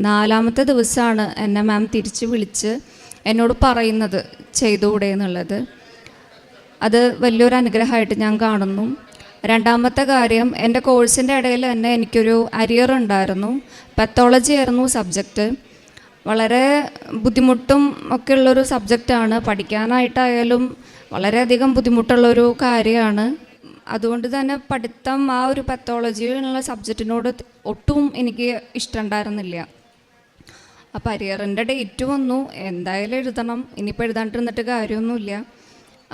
4ാമത്തെ ദിവസമാണ് എന്നെ മാം തിരിച്ച് വിളിച്ച് എന്നോട് പറയുന്നത് ചെയ്തുകൂടെ എന്നുള്ളത്. അത് വലിയൊരു അനുഗ്രഹമായിട്ട് ഞാൻ കാണുന്നു. 2ാമത്തെ കാര്യം, എൻ്റെ കോഴ്സിൻ്റെ ഇടയിൽ തന്നെ എനിക്കൊരു അരിയർ ഉണ്ടായിരുന്നു. പത്തോളജി ആയിരുന്നു സബ്ജക്റ്റ്. വളരെ ബുദ്ധിമുട്ടും ഒക്കെ ഉള്ളൊരു സബ്ജക്റ്റാണ്. പഠിക്കാനായിട്ടായാലും വളരെയധികം ബുദ്ധിമുട്ടുള്ളൊരു കാര്യമാണ്. അതുകൊണ്ട് തന്നെ പഠിത്തം ആ ഒരു പത്തോളജിയുള്ള സബ്ജക്റ്റിനോട് ഒട്ടും എനിക്ക് ഇഷ്ടമുണ്ടായിരുന്നില്ല. അപ്പോൾ അരിയറിൻ്റെ ഡേറ്റ് വന്നു, എന്തായാലും എഴുതണം, ഇനിയിപ്പോൾ എഴുതാണ്ടിരുന്നിട്ട് കാര്യമൊന്നുമില്ല.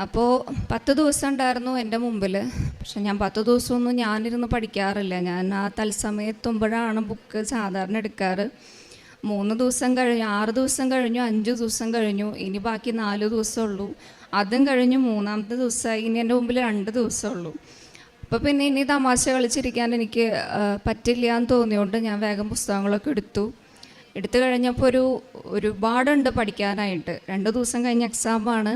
അപ്പോൾ 10 ദിവസം ഉണ്ടായിരുന്നു എൻ്റെ മുമ്പിൽ. പക്ഷെ ഞാൻ 10 ദിവസമൊന്നും ഞാനിരുന്ന് പഠിക്കാറില്ല. ഞാൻ ആ തത്സമയത്തുമ്പോഴാണ് ബുക്ക് സാധാരണ എടുക്കാറ്. 3 ദിവസം കഴിഞ്ഞു, 6 ദിവസം കഴിഞ്ഞു, 5 ദിവസം കഴിഞ്ഞു, ഇനി ബാക്കി 4 ദിവസമുള്ളൂ. അതും കഴിഞ്ഞ് 3ാമത്തെ ദിവസമായി, ഇനി എൻ്റെ മുമ്പിൽ 2 ദിവസമുള്ളൂ. അപ്പോൾ പിന്നെ ഇനി തമാശ കളിച്ചിരിക്കാൻ എനിക്ക് പറ്റില്ല എന്ന് തോന്നിയോണ്ട് ഞാൻ വേഗം പുസ്തകങ്ങളൊക്കെ എടുത്തു കഴിഞ്ഞപ്പോൾ ഒരുപാടുണ്ട് പഠിക്കാനായിട്ട്. 2 ദിവസം കഴിഞ്ഞ് എക്സാമാണ്.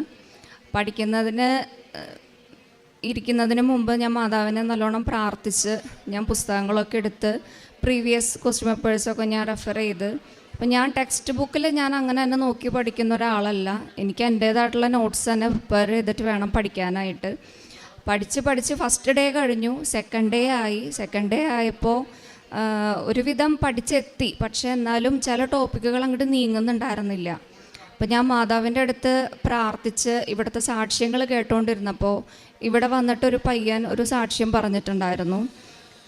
ഇരിക്കുന്നതിന് മുമ്പ് ഞാൻ മാതാവിനെ നല്ലോണം പ്രാർത്ഥിച്ച് ഞാൻ പുസ്തകങ്ങളൊക്കെ എടുത്ത് പ്രീവിയസ് ക്വസ്റ്റ്യൻ പേപ്പേഴ്സൊക്കെ ഞാൻ റെഫർ ചെയ്ത്. അപ്പം ഞാൻ ടെക്സ്റ്റ് ബുക്കിൽ ഞാൻ അങ്ങനെ തന്നെ നോക്കി പഠിക്കുന്ന ഒരാളല്ല. എനിക്ക് എൻ്റേതായിട്ടുള്ള നോട്ട്സ് തന്നെ പ്രിപ്പയർ ചെയ്തിട്ട് വേണം പഠിക്കാനായിട്ട്. പഠിച്ച് ഫസ്റ്റ് ഡേ കഴിഞ്ഞു, സെക്കൻഡ് ഡേ ആയപ്പോൾ ഒരുവിധം പഠിച്ചെത്തി. പക്ഷേ എന്നാലും ചില ടോപ്പിക്കുകൾ അങ്ങോട്ട് നീങ്ങുന്നുണ്ടായിരുന്നില്ല. അപ്പം ഞാൻ മാതാവിൻ്റെ അടുത്ത് പ്രാർത്ഥിച്ച് ഇവിടുത്തെ സാക്ഷ്യങ്ങൾ കേട്ടുകൊണ്ടിരുന്നപ്പോൾ ഇവിടെ വന്നിട്ടൊരു പയ്യൻ ഒരു സാക്ഷ്യം പറഞ്ഞിട്ടുണ്ടായിരുന്നു.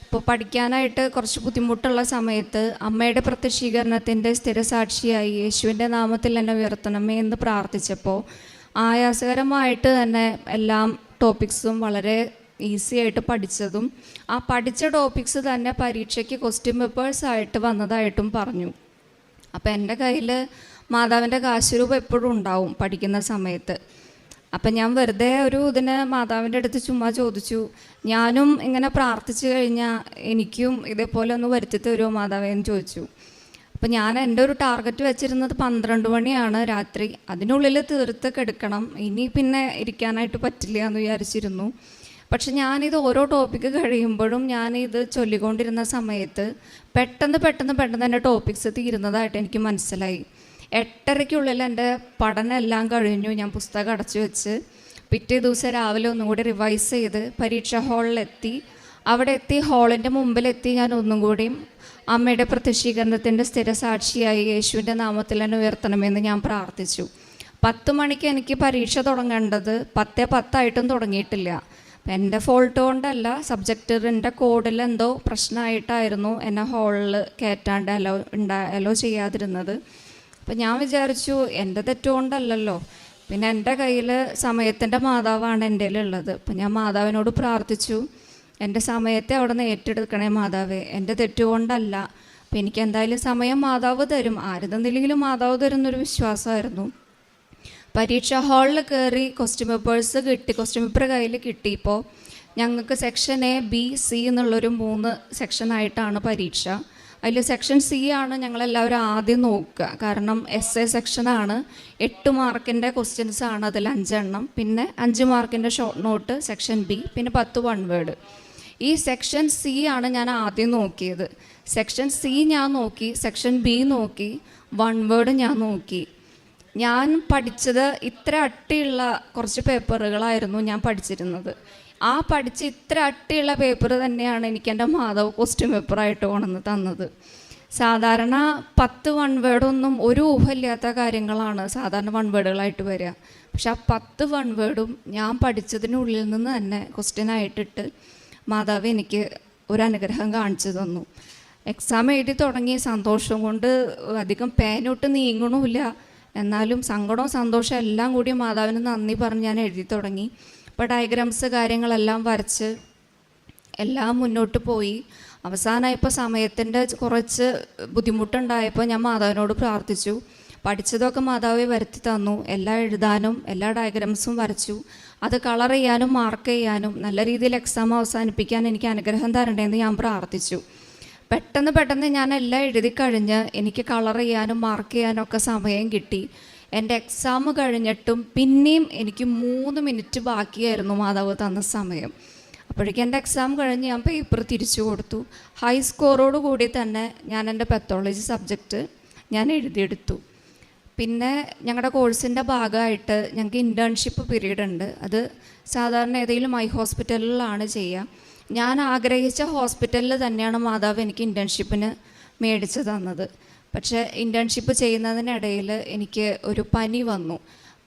അപ്പോൾ പഠിക്കാനായിട്ട് കുറച്ച് ബുദ്ധിമുട്ടുള്ള സമയത്ത് അമ്മയുടെ പ്രത്യക്ഷീകരണത്തിൻ്റെ സ്ഥിരസാക്ഷിയായി യേശുവിൻ്റെ നാമത്തിൽ എന്നെ ഉയർത്തണമേ എന്ന് പ്രാർത്ഥിച്ചപ്പോൾ ആയാസകരമായിട്ട് തന്നെ എല്ലാം ടോപ്പിക്സും വളരെ ഈസി ആയിട്ട് പഠിച്ചതും ആ പഠിച്ച ടോപ്പിക്സ് തന്നെ പരീക്ഷയ്ക്ക് ക്വസ്റ്റ്യൻ പേപ്പേഴ്സായിട്ട് വന്നതായിട്ടും പറഞ്ഞു. അപ്പോൾ എൻ്റെ കയ്യിൽ മാതാവിൻ്റെ കാശുരൂപം എപ്പോഴും ഉണ്ടാവും പഠിക്കുന്ന സമയത്ത്. അപ്പം ഞാൻ വെറുതെ ഒരു ഇതിന് മാതാവിൻ്റെ അടുത്ത് ചുമ്മാ ചോദിച്ചു, ഞാനും ഇങ്ങനെ പ്രാർത്ഥിച്ചു കഴിഞ്ഞാൽ എനിക്കും ഇതേപോലെ ഒന്ന് വരുത്തി തരുമോ മാതാവേ എന്ന് ചോദിച്ചു. അപ്പം ഞാൻ എൻ്റെ ഒരു ടാർഗറ്റ് വെച്ചിരുന്നത് 12 മണിയാണ് രാത്രി, അതിനുള്ളിൽ തീർത്ത് കിടക്കണം, ഇനി പിന്നെ ഇരിക്കാനായിട്ട് പറ്റില്ല എന്ന് വിചാരിച്ചിരുന്നു. പക്ഷെ ഞാനിത് ഓരോ ടോപ്പിക്ക് കഴിയുമ്പോഴും ഞാനിത് ചൊല്ലിക്കൊണ്ടിരുന്ന സമയത്ത് പെട്ടെന്ന് എൻ്റെ ടോപ്പിക്സ് തീരുന്നതായിട്ട് എനിക്ക് മനസ്സിലായി. 8:30-ക്കുള്ളിൽ എൻ്റെ പഠനം എല്ലാം കഴിഞ്ഞു. ഞാൻ പുസ്തകം അടച്ചു വെച്ച് പിറ്റേ ദിവസം രാവിലെ ഒന്നും കൂടി റിവൈസ് ചെയ്ത് പരീക്ഷാ ഹാളിലെത്തി. അവിടെ എത്തി ഹാളിൻ്റെ മുമ്പിലെത്തി ഞാൻ ഒന്നും കൂടിയും അമ്മയുടെ പ്രത്യക്ഷീകരണത്തിൻ്റെ സ്ഥിരസാക്ഷിയായി യേശുവിൻ്റെ നാമത്തിൽ തന്നെ ഉയർത്തണമെന്ന് ഞാൻ പ്രാർത്ഥിച്ചു. 10 മണിക്ക് എനിക്ക് പരീക്ഷ തുടങ്ങേണ്ടത് 10:10 തുടങ്ങിയിട്ടില്ല. എൻ്റെ ഫോൾട്ട് കൊണ്ടല്ല, സബ്ജക്റ്റിൻ്റെ കോഡിൽ എന്തോ പ്രശ്നമായിട്ടായിരുന്നു എന്നെ ഹാളിൽ കയറ്റാണ്ട് അലോ ചെയ്യാതിരുന്നത്. അപ്പം ഞാൻ വിചാരിച്ചു എൻ്റെ തെറ്റുകൊണ്ടല്ലല്ലോ, പിന്നെ എൻ്റെ കയ്യിൽ സമയത്തിൻ്റെ മാതാവാണ് എൻ്റെ ഉള്ളത്. അപ്പം ഞാൻ മാതാവിനോട് പ്രാർത്ഥിച്ചു, എൻ്റെ സമയത്തെ അവിടെ നിന്ന് ഏറ്റെടുക്കണേ മാതാവേ, എൻ്റെ തെറ്റുകൊണ്ടല്ല. അപ്പം എനിക്ക് എന്തായാലും സമയം മാതാവ് തരും, ആര് തന്നില്ലെങ്കിലും മാതാവ് തരുന്നൊരു വിശ്വാസമായിരുന്നു. പരീക്ഷാ ഹാളിൽ കയറി ക്വസ്റ്റ്യൻ പേപ്പേഴ്സ് കിട്ടി, ക്വസ്റ്റ്യൻ പേപ്പർ കയ്യിൽ കിട്ടിയപ്പോൾ ഞങ്ങൾക്ക് സെക്ഷൻ എ, ബി, സി എന്നുള്ളൊരു 3 സെക്ഷനായിട്ടാണ് പരീക്ഷ. അതിൽ സെക്ഷൻ സി ആണ് ഞങ്ങളെല്ലാവരും ആദ്യം നോക്കുക. കാരണം എസ് എ സെക്ഷനാണ്, 8 മാർക്കിൻ്റെ ക്വസ്റ്റ്യൻസ് ആണ്, അതിൽ 5 എണ്ണം, പിന്നെ 5 മാർക്കിൻ്റെ ഷോർട്ട് നോട്ട് സെക്ഷൻ ബി, പിന്നെ 10 വൺ വേർഡ്. ഈ സെക്ഷൻ സി ആണ് ഞാൻ ആദ്യം നോക്കിയത്. സെക്ഷൻ സി ഞാൻ നോക്കി, സെക്ഷൻ ബി നോക്കി, വൺ വേർഡ് ഞാൻ നോക്കി. ഞാൻ പഠിച്ചത് ഇത്ര അട്ടിയുള്ള കുറച്ച് പേപ്പറുകളായിരുന്നു ഞാൻ പഠിച്ചിരുന്നത്. ആ പഠിച്ച് ഇത്ര അട്ടിയുള്ള പേപ്പർ തന്നെയാണ് എനിക്ക് എൻ്റെ മാധവ് ക്വസ്റ്റ്യൻ പേപ്പറായിട്ട് കൊണ്ടുവന്ന് തന്നത്. സാധാരണ 10 വൺ വേർഡൊന്നും ഒരു ഊഹമില്ലാത്ത കാര്യങ്ങളാണ് സാധാരണ വൺ വേർഡുകളായിട്ട് വരിക. പക്ഷെ ആ 10 വൺ വേർഡും ഞാൻ പഠിച്ചതിനുള്ളിൽ നിന്ന് തന്നെ ക്വസ്റ്റ്യനായിട്ടിട്ട് മാതാവ് എനിക്ക് ഒരു അനുഗ്രഹം കാണിച്ചു തന്നു. എക്സാം എഴുതി തുടങ്ങി സന്തോഷം കൊണ്ട് അധികം പേനോട്ട് നീങ്ങണമില്ല, എന്നാലും സങ്കടവും സന്തോഷം എല്ലാം കൂടി മാതാവിന് നന്ദി പറഞ്ഞ് ഞാൻ എഴുതി തുടങ്ങി. അപ്പോൾ ഡയഗ്രാംസ് കാര്യങ്ങളെല്ലാം വരച്ച് എല്ലാം മുന്നോട്ട് പോയി. അവസാനമായപ്പോൾ സമയത്തിൻ്റെ കുറച്ച് ബുദ്ധിമുട്ടുണ്ടായപ്പോൾ ഞാൻ മാതാവിനോട് പ്രാർത്ഥിച്ചു. പഠിച്ചതൊക്കെ മാതാവെ വരുത്തി തന്നു, എല്ലാം എഴുതാനും എല്ലാ ഡയഗ്രാംസും വരച്ചു, അത് കളർ ചെയ്യാനും മാർക്ക് ചെയ്യാനും നല്ല രീതിയിൽ എക്സാം അവസാനിപ്പിക്കാൻ എനിക്ക് അനുഗ്രഹം തരണ്ടേന്ന് ഞാൻ പ്രാർത്ഥിച്ചു. പെട്ടെന്ന് ഞാൻ എല്ലാം എഴുതി കഴിഞ്ഞ് എനിക്ക് കളർ ചെയ്യാനും മാർക്ക് ചെയ്യാനും ഒക്കെ സമയം കിട്ടി. എൻ്റെ എക്സാം കഴിഞ്ഞിട്ടും പിന്നെയും എനിക്ക് 3 മിനിറ്റ് ബാക്കിയായിരുന്നു മാതാവ് തന്ന സമയം. അപ്പോഴേക്കും എൻ്റെ എക്സാം കഴിഞ്ഞ് ഞാൻ പേപ്പർ തിരിച്ചു കൊടുത്തു. ഹൈ സ്കോറോട് കൂടി തന്നെ ഞാൻ എൻ്റെ പെത്തോളജി സബ്ജക്റ്റ് ഞാൻ എഴുതിയെടുത്തു. പിന്നെ ഞങ്ങളുടെ കോഴ്സിൻ്റെ ഭാഗമായിട്ട് ഞങ്ങൾക്ക് ഇൻറ്റേൺഷിപ്പ് പീരീഡ് ഉണ്ട്. അത് സാധാരണ ഏതെങ്കിലും ഐ ഹോസ്പിറ്റലിലാണ് ചെയ്യുക. ഞാൻ ആഗ്രഹിച്ച ഹോസ്പിറ്റലിൽ തന്നെയാണ് മാതാവ് എനിക്ക് ഇൻറ്റേൺഷിപ്പിന് മേടിച്ച് തന്നത്. പക്ഷേ ഇൻറ്റേൺഷിപ്പ് ചെയ്യുന്നതിനിടയിൽ എനിക്ക് ഒരു പനി വന്നു.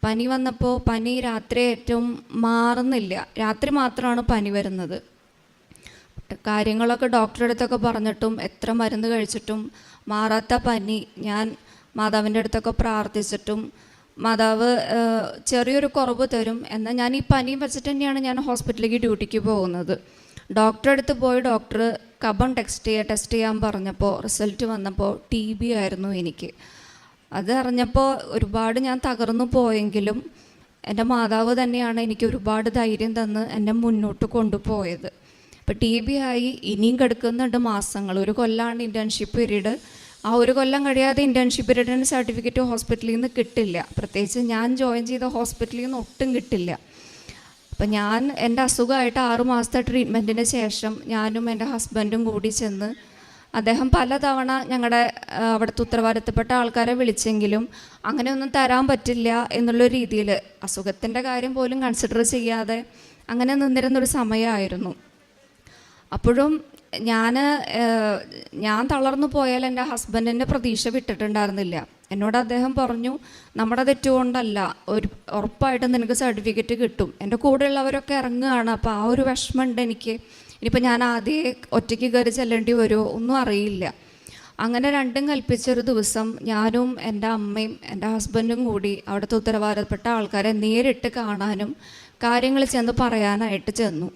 പനി വന്നപ്പോൾ പനി രാത്രി ഏറ്റവും മാറുന്നില്ല, രാത്രി മാത്രമാണ് പനി വരുന്നത്. കാര്യങ്ങളൊക്കെ ഡോക്ടറുടെ അടുത്തൊക്കെ പറഞ്ഞിട്ടും എത്ര മരുന്ന് കഴിച്ചിട്ടും മാറാത്ത പനി. ഞാൻ മാതാവിൻ്റെ അടുത്തൊക്കെ പ്രാർത്ഥിച്ചിട്ടും മാതാവ് ചെറിയൊരു കുറവ് തരും. എന്നാൽ ഞാൻ ഈ പനിയും വെച്ചിട്ട് തന്നെയാണ് ഞാൻ ഹോസ്പിറ്റലിലേക്ക് ഡ്യൂട്ടിക്ക് പോകുന്നത്. ഡോക്ടറെ അടുത്ത് പോയി ഡോക്ടർ കഫം ടെസ്റ്റ് ചെയ്യാൻ പറഞ്ഞപ്പോൾ റിസൾട്ട് വന്നപ്പോൾ TB ആയിരുന്നു എനിക്ക്. അത് അറിഞ്ഞപ്പോൾ ഒരുപാട് ഞാൻ തകർന്നു പോയെങ്കിലും എൻ്റെ മാതാവ് തന്നെയാണ് എനിക്ക് ഒരുപാട് ധൈര്യം തന്ന് എന്നെ മുന്നോട്ട് കൊണ്ടുപോയത്. ഇപ്പോൾ TB ആയി ഇനിയും കിടക്കുന്നുണ്ട് മാസങ്ങൾ. 1 കൊല്ലമാണ് ഇൻറ്റേൺഷിപ്പ് പീരീഡ്. ആ 1 കൊല്ലം കഴിയാതെ ഇൻറ്റേൺഷിപ്പ് പീരീഡിന് സർട്ടിഫിക്കറ്റ് ഹോസ്പിറ്റലിൽ നിന്ന് കിട്ടില്ല. പ്രത്യേകിച്ച് ഞാൻ ജോയിൻ ചെയ്ത ഹോസ്പിറ്റലിൽ നിന്ന് ഒട്ടും കിട്ടില്ല. അപ്പം ഞാൻ എൻ്റെ അസുഖമായിട്ട് 6 മാസത്തെ ട്രീറ്റ്മെൻറ്റിന് ശേഷം ഞാനും എൻ്റെ ഹസ്ബൻഡും കൂടി ചെന്ന്, അദ്ദേഹം പലതവണ ഞങ്ങളുടെ അവിടുത്തെ ഉത്തരവാദിത്തപ്പെട്ട ആൾക്കാരെ വിളിച്ചെങ്കിലും അങ്ങനെയൊന്നും തരാൻ പറ്റില്ല എന്നുള്ള രീതിയിൽ അസുഖത്തിൻ്റെ കാര്യം പോലും കൺസിഡർ ചെയ്യാതെ അങ്ങനെ നിന്നിരുന്നൊരു സമയമായിരുന്നു. അപ്പോഴും ഞാൻ തളർന്നു പോയാൽ എൻ്റെ ഹസ്ബൻഡിൻ്റെ പ്രതീക്ഷ വിട്ടിട്ടുണ്ടായിരുന്നില്ല. എന്നോട് അദ്ദേഹം പറഞ്ഞു, നമ്മുടെ തെറ്റുകൊണ്ടല്ല, ഉറപ്പായിട്ടും നിനക്ക് സർട്ടിഫിക്കറ്റ് കിട്ടും. എൻ്റെ കൂടെയുള്ളവരൊക്കെ ഇറങ്ങുകയാണ്, അപ്പോൾ ആ ഒരു വിഷമമുണ്ട് എനിക്ക്. ഇനിയിപ്പോൾ ഞാൻ ആദ്യം ഒറ്റയ്ക്ക് കയറി ചെല്ലേണ്ടി വരുമോ ഒന്നും അറിയില്ല. അങ്ങനെ രണ്ടും കൽപ്പിച്ചൊരു ദിവസം ഞാനും എൻ്റെ അമ്മയും എൻ്റെ ഹസ്ബൻഡും കൂടി അവിടുത്തെ ഉത്തരവാദിത്തപ്പെട്ട ആൾക്കാരെ നേരിട്ട് കാണാനും കാര്യങ്ങൾ ചെന്ന് പറയാനായിട്ട് ചെന്നു.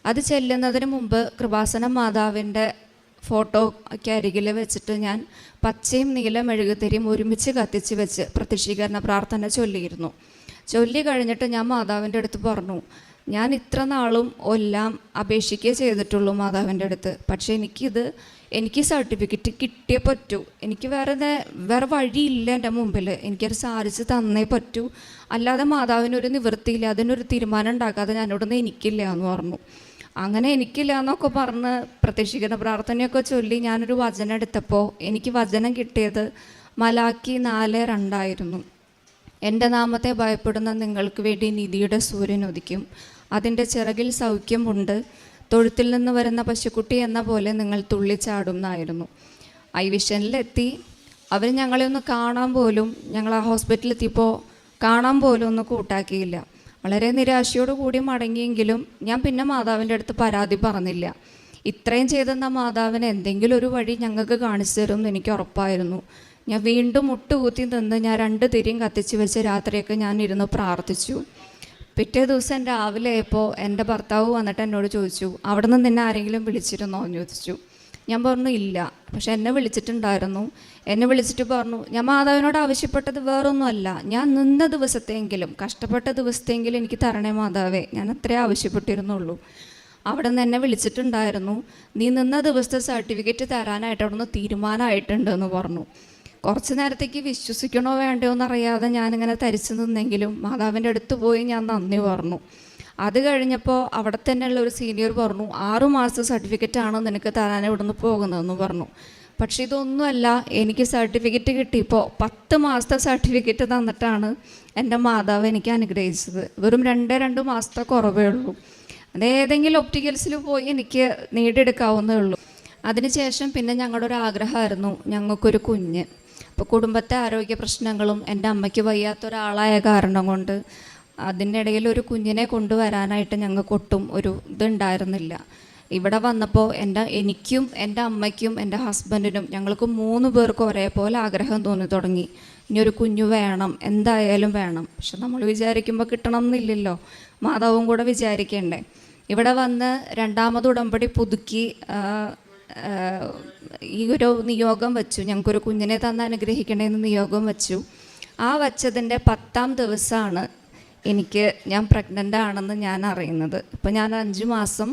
അത് ചെല്ലുന്നതിന് മുമ്പ് കൃപാസന മാതാവിൻ്റെ ഫോട്ടോയ്ക്ക് അരികിൽ വെച്ചിട്ട് ഞാൻ പച്ചയും നീല മെഴുകുതിരിയും ഒരുമിച്ച് കത്തിച്ച് വെച്ച് പ്രത്യക്ഷീകരണ പ്രാർത്ഥന ചൊല്ലിയിരുന്നു. ചൊല്ലി കഴിഞ്ഞിട്ട് ഞാൻ മാതാവിൻ്റെ അടുത്ത് പറഞ്ഞു, ഞാൻ ഇത്ര നാളും എല്ലാം അപേക്ഷിക്കുകയേ ചെയ്തിട്ടുള്ളൂ മാതാവിൻ്റെ അടുത്ത്. പക്ഷേ എനിക്ക് സർട്ടിഫിക്കറ്റ് കിട്ടിയേ പറ്റൂ. എനിക്ക് വേറെ വഴിയില്ല എൻ്റെ മുമ്പിൽ. എനിക്കത് സാധിച്ച് തന്നേ പറ്റൂ. അല്ലാതെ മാതാവിനൊരു നിവൃത്തിയില്ല, അതിനൊരു തീരുമാനം ഉണ്ടാക്കാതെ ഞാനിവിടുന്ന് എനിക്കില്ല എന്ന് പറഞ്ഞു. അങ്ങനെ എനിക്കില്ല എന്നൊക്കെ പറഞ്ഞ് പ്രത്യക്ഷീകരണ പ്രാർത്ഥനയൊക്കെ ചൊല്ലി ഞാനൊരു വചനം എടുത്തപ്പോൾ എനിക്ക് വചനം കിട്ടിയത് മലാക്കി 4:2 എൻ്റെ നാമത്തെ ഭയപ്പെടുന്ന നിങ്ങൾക്ക് വേണ്ടി നീതിയുടെ സൂര്യൻ ഉദിക്കും, അതിൻ്റെ ചിറകിൽ സൗഖ്യമുണ്ട്, തൊഴുത്തിൽ നിന്ന് വരുന്ന പശുക്കുട്ടി എന്ന പോലെ നിങ്ങൾ തുള്ളിച്ചാടും എന്നായിരുന്നു. ഐ വിഷനിലെത്തി. അവർ ഞങ്ങളെ ഒന്ന് കാണാൻ പോലും, ഞങ്ങൾ ആ ഹോസ്പിറ്റലിലെത്തിയപ്പോൾ കാണാൻ പോലും ഒന്ന് കൂട്ടാക്കിയില്ല. വളരെ നിരാശയോടു കൂടി മടങ്ങിയെങ്കിലും ഞാൻ പിന്നെ മാതാവിൻ്റെ അടുത്ത് പരാതി പറഞ്ഞില്ല. ഇത്രയും ചെയ്തെന്ന മാതാവിന് എന്തെങ്കിലും ഒരു വഴി ഞങ്ങൾക്ക് കാണിച്ചു തരും എന്ന് എനിക്ക് ഉറപ്പായിരുന്നു. ഞാൻ വീണ്ടും മുട്ടുകൂത്തി നിന്ന് ഞാൻ 2 തിരിയും കത്തിച്ച് വെച്ച് രാത്രിയൊക്കെ ഞാൻ ഇരുന്ന് പ്രാർത്ഥിച്ചു. പിറ്റേ ദിവസം രാവിലെ ആയപ്പോൾ എൻ്റെ ഭർത്താവ് വന്നിട്ട് എന്നോട് ചോദിച്ചു, അവിടെ നിന്ന് നിന്നെ ആരെങ്കിലും വിളിച്ചിരുന്നോ എന്ന് ചോദിച്ചു. ഞാൻ പറഞ്ഞു ഇല്ല. പക്ഷെ എന്നെ വിളിച്ചിട്ടുണ്ടായിരുന്നു. എന്നെ വിളിച്ചിട്ട് പറഞ്ഞു, ഞാൻ മാതാവിനോട് ആവശ്യപ്പെട്ടത് വേറൊന്നുമല്ല, ഞാൻ നിന്ന ദിവസത്തെങ്കിലും കഷ്ടപ്പെട്ട ദിവസത്തെങ്കിലും എനിക്ക് തരണേ മാതാവേ, ഞാൻ അത്രേ ആവശ്യപ്പെട്ടിരുന്നുള്ളൂ. അവിടെ നിന്ന് എന്നെ വിളിച്ചിട്ടുണ്ടായിരുന്നു, നീ നിന്ന ദിവസത്തെ സർട്ടിഫിക്കറ്റ് തരാനായിട്ട് അവിടെ നിന്ന് തീരുമാനമായിട്ടുണ്ടെന്ന് പറഞ്ഞു. കുറച്ച് നേരത്തേക്ക് വിശ്വസിക്കണോ വേണ്ടയോ എന്നറിയാതെ ഞാനിങ്ങനെ തരിച്ചു നിന്നെങ്കിലും മാതാവിൻ്റെ അടുത്ത് പോയി ഞാൻ നന്ദി പറഞ്ഞു. അത് കഴിഞ്ഞപ്പോൾ അവിടെ തന്നെയുള്ള ഒരു സീനിയർ പറഞ്ഞു, 6 മാസത്തെ സർട്ടിഫിക്കറ്റാണ് നിനക്ക് തരാൻ ഇവിടുന്ന് പോകുന്നതെന്ന് പറഞ്ഞു. പക്ഷേ ഇതൊന്നുമല്ല, എനിക്ക് സർട്ടിഫിക്കറ്റ് കിട്ടിയപ്പോൾ 10 മാസത്തെ സർട്ടിഫിക്കറ്റ് തന്നിട്ടാണ് എൻ്റെ മാതാവ് എനിക്ക് അനുഗ്രഹിച്ചത്. വെറും 2 മാസത്തെ കുറവേ ഉള്ളൂ. അത് ഏതെങ്കിലും ഒപ്റ്റിക്കൽസിൽ പോയി എനിക്ക് നേടിയെടുക്കാവുന്നേ ഉള്ളൂ. അതിനുശേഷം പിന്നെ ഞങ്ങളുടെ ഒരു ആഗ്രഹമായിരുന്നു ഞങ്ങൾക്കൊരു കുഞ്ഞ്. അപ്പോൾ കുടുംബത്തെ ആരോഗ്യ പ്രശ്നങ്ങളും എൻ്റെ അമ്മയ്ക്ക് വയ്യാത്തൊരാളായ കാരണം കൊണ്ട് അതിൻ്റെ ഇടയിൽ ഒരു കുഞ്ഞിനെ കൊണ്ടുവരാനായിട്ട് ഞങ്ങൾക്ക് ഒട്ടും ഒരു ഇതുണ്ടായിരുന്നില്ല. ഇവിടെ വന്നപ്പോൾ എനിക്കും എൻ്റെ അമ്മയ്ക്കും എൻ്റെ ഹസ്ബൻഡിനും ഞങ്ങൾക്ക് 3 പേർക്കും ഒരേപോലെ ആഗ്രഹം തോന്നി തുടങ്ങി, ഇനി ഒരു കുഞ്ഞു വേണം, എന്തായാലും വേണം. പക്ഷെ നമ്മൾ വിചാരിക്കുമ്പോൾ കിട്ടണം എന്നില്ലല്ലോ, മാതാവും കൂടെ വിചാരിക്കണ്ടേ. ഇവിടെ വന്ന് 2ാമത് ഉടമ്പടി പുതുക്കി ഈ ഒരു നിയോഗം വെച്ചു, ഞങ്ങൾക്കൊരു കുഞ്ഞിനെ തന്ന് അനുഗ്രഹിക്കണമെന്ന് നിയോഗം വെച്ചു. ആ വച്ചതിൻ്റെ 10ാം ദിവസമാണ് ഞാൻ പ്രഗ്നൻ്റ് ആണെന്ന് ഞാൻ അറിയുന്നത്. ഇപ്പോൾ ഞാൻ 5 മാസം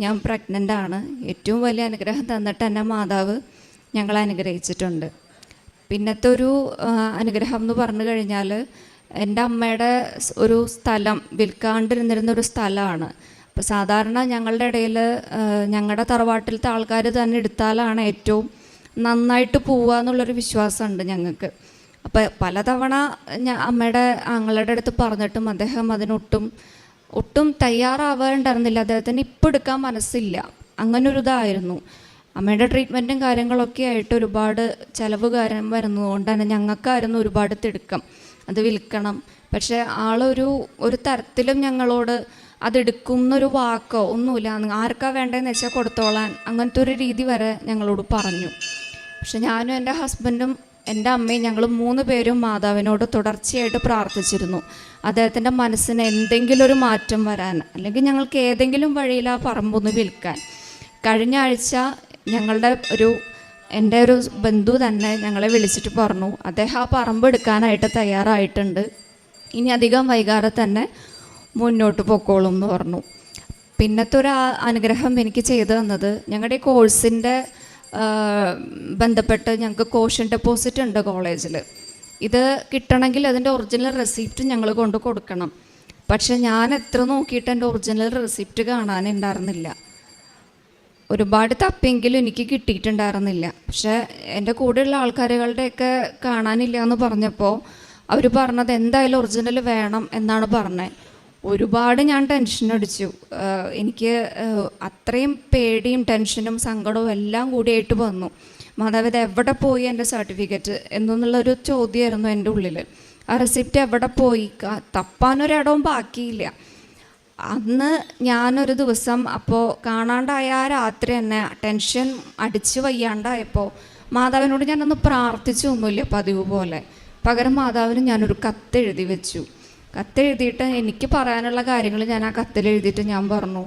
ഞാൻ പ്രഗ്നൻ്റ് ആണ്. ഏറ്റവും വലിയ അനുഗ്രഹം തന്നിട്ട് എൻ്റെ മാതാവ് ഞങ്ങളെ അനുഗ്രഹിച്ചിട്ടുണ്ട്. പിന്നത്തെ ഒരു അനുഗ്രഹം എന്ന് പറഞ്ഞു കഴിഞ്ഞാൽ എൻ്റെ അമ്മയുടെ ഒരു സ്ഥലം വിൽക്കാണ്ടിരുന്നിരുന്നൊരു സ്ഥലമാണ്. അപ്പോൾ സാധാരണ ഞങ്ങളുടെ ഇടയിൽ ഞങ്ങളുടെ തറവാട്ടിലത്തെ ആൾക്കാർ തന്നെ എടുത്താലാണ് ഏറ്റവും നന്നായിട്ട് പോവുക എന്നുള്ളൊരു വിശ്വാസമുണ്ട് ഞങ്ങൾക്ക്. അപ്പോൾ പലതവണ അമ്മയുടെ ആങ്ങളുടെ അടുത്ത് പറഞ്ഞിട്ടും അദ്ദേഹം ഒട്ടും തയ്യാറാവാറുണ്ടായിരുന്നില്ല. അദ്ദേഹത്തിന് ഇപ്പോൾ എടുക്കാൻ മനസ്സില്ല. അങ്ങനൊരു ഇതായിരുന്നു. അമ്മയുടെ ട്രീറ്റ്മെൻറ്റും കാര്യങ്ങളൊക്കെ ആയിട്ട് ഒരുപാട് ചിലവ് കാര്യം വരുന്നതുകൊണ്ട് തന്നെ ഞങ്ങൾക്കായിരുന്നു ഒരുപാട് തിടുക്കം, അത് വിൽക്കണം. പക്ഷേ ഒരു തരത്തിലും ഞങ്ങളോട് അതെടുക്കും എന്നൊരു വാക്കോ ഒന്നുമില്ല, ആർക്കാ വേണ്ടതെന്ന് വെച്ചാൽ കൊടുത്തോളാൻ, അങ്ങനത്തെ ഒരു രീതി വരെ ഞങ്ങളോട് പറഞ്ഞു. പക്ഷെ ഞാനും എൻ്റെ ഹസ്ബൻഡും എൻ്റെ അമ്മയും ഞങ്ങൾ 3 പേരും മാതാവിനോട് തുടർച്ചയായിട്ട് പ്രാർത്ഥിച്ചിരുന്നു അദ്ദേഹത്തിൻ്റെ മനസ്സിന് എന്തെങ്കിലും ഒരു മാറ്റം വരാൻ, അല്ലെങ്കിൽ ഞങ്ങൾക്ക് ഏതെങ്കിലും വഴിയിൽ ആ പറമ്പൊന്ന് വിൽക്കാൻ. കഴിഞ്ഞ ആഴ്ച എൻ്റെ ഒരു ബന്ധു തന്നെ ഞങ്ങളെ വിളിച്ചിട്ട് പറഞ്ഞു, അദ്ദേഹം ആ പറമ്പ് എടുക്കാനായിട്ട് തയ്യാറായിട്ടുണ്ട്, ഇനി അധികം വൈകാതെ തന്നെ മുന്നോട്ട് പൊക്കോളും എന്ന് പറഞ്ഞു. പിന്നത്തെ ഒരു അനുഗ്രഹം എനിക്ക് ചെയ്തു തന്നത്, ഞങ്ങളുടെ ഈ കോഴ്സിൻ്റെ ബന്ധപ്പെട്ട് ഞങ്ങൾക്ക് കോഷൻ ഡെപ്പോസിറ്റ് ഉണ്ട് കോളേജിൽ. ഇത് കിട്ടണമെങ്കിൽ അതിൻ്റെ ഒറിജിനൽ റെസിപ്റ്റ് ഞങ്ങൾ കൊണ്ട് കൊടുക്കണം. പക്ഷെ ഞാൻ എത്ര നോക്കിയിട്ട് എൻ്റെ ഒറിജിനൽ റെസിപ്റ്റ് കാണാനുണ്ടായിരുന്നില്ല. ഒരുപാട് തപ്പിയെങ്കിലും എനിക്ക് കിട്ടിയിട്ടുണ്ടായിരുന്നില്ല. പക്ഷേ എൻ്റെ കൂടെയുള്ള ആൾക്കാരുകളുടെയൊക്കെ കാണാനില്ല എന്ന് പറഞ്ഞപ്പോൾ അവർ പറഞ്ഞത് എന്തായാലും ഒറിജിനൽ വേണം എന്നാണ് പറഞ്ഞത്. ഒരുപാട് ഞാൻ ടെൻഷൻ അടിച്ചു. എനിക്ക് അത്രയും പേടിയും ടെൻഷനും സങ്കടവും എല്ലാം കൂടിയായിട്ട് വന്നു. മാതാവ് ഇത് എവിടെ പോയി എൻ്റെ സർട്ടിഫിക്കറ്റ് എന്നുള്ളൊരു ചോദ്യമായിരുന്നു എൻ്റെ ഉള്ളിൽ. ആ റെസിപ്റ്റ് എവിടെ പോയി, തപ്പാനൊരിടവും ബാക്കിയില്ല. അന്ന് ഞാനൊരു ദിവസം അപ്പോൾ കാണാണ്ടായ ആ രാത്രി തന്നെ ടെൻഷൻ അടിച്ച് വയ്യാണ്ടായപ്പോൾ മാതാവിനോട് ഞാനൊന്ന് പ്രാർത്ഥിച്ചൊന്നുമില്ല പതിവ് പോലെ. പകരം മാതാവിന് ഞാനൊരു കത്തെഴുതി വെച്ചു. കത്തെഴുതിയിട്ട് എനിക്ക് പറയാനുള്ള കാര്യങ്ങൾ ഞാൻ ആ കത്തിലെഴുതിയിട്ട് ഞാൻ പറഞ്ഞു,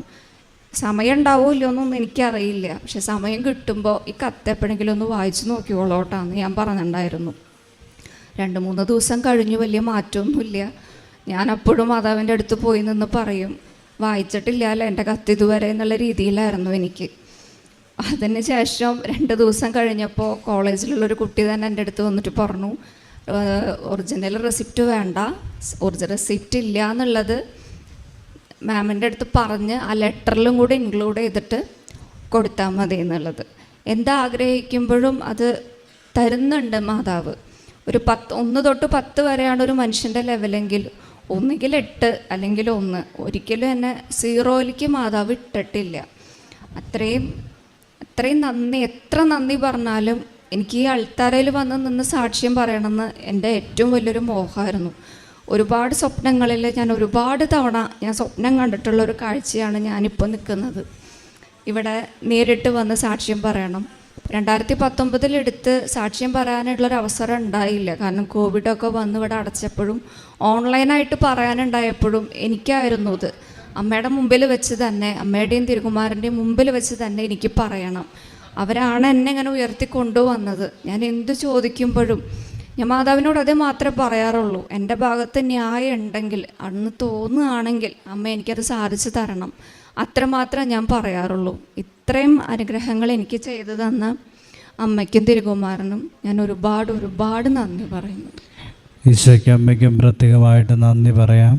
സമയം ഉണ്ടാവുമല്ലോ എന്നൊന്നും എനിക്കറിയില്ല, പക്ഷെ സമയം കിട്ടുമ്പോൾ ഈ കത്ത് എപ്പോഴെങ്കിലും ഒന്ന് വായിച്ച് നോക്കിയോളോട്ടാന്ന് ഞാൻ പറഞ്ഞിട്ടുണ്ടായിരുന്നു. 2-3 ദിവസം കഴിഞ്ഞു, വലിയ മാറ്റമൊന്നുമില്ല. ഞാൻ അപ്പോഴും മാതാവിൻ്റെ അടുത്ത് പോയി നിന്ന് പറയും, വായിച്ചിട്ടില്ലല്ലോ എൻ്റെ കത്ത് ഇതുവരെ എന്നുള്ള രീതിയിലായിരുന്നു എനിക്ക്. അതിന് ശേഷം 2 ദിവസം കഴിഞ്ഞപ്പോൾ കോളേജിലുള്ളൊരു കുട്ടി തന്നെ എൻ്റെ അടുത്ത് വന്നിട്ട് പറഞ്ഞു, ഒറിജിനൽ റെസിപ്റ്റ് വേണ്ട, റെസിപ്റ്റ് ഇല്ല എന്നുള്ളത് മാമിൻ്റെ അടുത്ത് പറഞ്ഞ് ആ ലെറ്ററിലും കൂടി ഇൻക്ലൂഡ് ചെയ്തിട്ട് കൊടുത്താൽ മതി എന്നുള്ളത്. എന്താഗ്രഹിക്കുമ്പോഴും അത് തരുന്നുണ്ട് മാതാവ്. ഒരു 1 തൊട്ട് 10 വരെയാണ് ഒരു മനുഷ്യൻ്റെ ലെവലെങ്കിൽ, ഒന്നുകിൽ 8 അല്ലെങ്കിൽ 1. ഒരിക്കലും എന്നെ 0യിലേക്ക് മാതാവ് ഇട്ടിട്ടില്ല. അത്രയും നന്ദി, എത്ര നന്ദി പറഞ്ഞാലും എനിക്ക് ഈ അൾത്താരയിൽ വന്ന് നിന്ന് സാക്ഷ്യം പറയണമെന്ന് എൻ്റെ ഏറ്റവും വലിയൊരു മോഹമായിരുന്നു. ഒരുപാട് സ്വപ്നങ്ങളിൽ ഞാൻ ഒരുപാട് തവണ സ്വപ്നം കണ്ടിട്ടുള്ളൊരു കാഴ്ചയാണ് ഞാനിപ്പോൾ നിൽക്കുന്നത്. ഇവിടെ നേരിട്ട് വന്ന് സാക്ഷ്യം പറയണം. 2019 എടുത്ത് സാക്ഷ്യം പറയാനുള്ളൊരവസരം ഉണ്ടായില്ല. കാരണം കോവിഡൊക്കെ വന്ന് ഇവിടെ അടച്ചപ്പോഴും ഓൺലൈനായിട്ട് പറയാനുണ്ടായപ്പോഴും എനിക്കായിരുന്നു ഇത്. അമ്മയുടെ മുമ്പിൽ വെച്ച് തന്നെ, അമ്മയുടെയും തിരുകുമാരൻ്റെയും മുമ്പിൽ വെച്ച് തന്നെ എനിക്ക് പറയണം. അവരാണ് എന്നെ ഇങ്ങനെ ഉയർത്തിക്കൊണ്ടുവന്നത്. ഞാൻ എന്ത് ചോദിക്കുമ്പോഴും ഞാൻ മാതാവിനോട് അതേ മാത്രമേ പറയാറുള്ളൂ. എൻ്റെ ഭാഗത്ത് ന്യായം ഉണ്ടെങ്കിൽ, അന്ന് തോന്നുകയാണെങ്കിൽ അമ്മ എനിക്കത് സാധിച്ചു തരണം, അത്രമാത്രം ഞാൻ പറയാറുള്ളൂ. ഇത്രയും അനുഗ്രഹങ്ങൾ എനിക്ക് ചെയ്തു തന്ന അമ്മയ്ക്കും തിരുകുമാരനും ഞാൻ ഒരുപാട് നന്ദി പറയുന്നു. ഈശോയ്ക്കും അമ്മയ്ക്കും പ്രത്യേകമായിട്ട് നന്ദി പറയാം.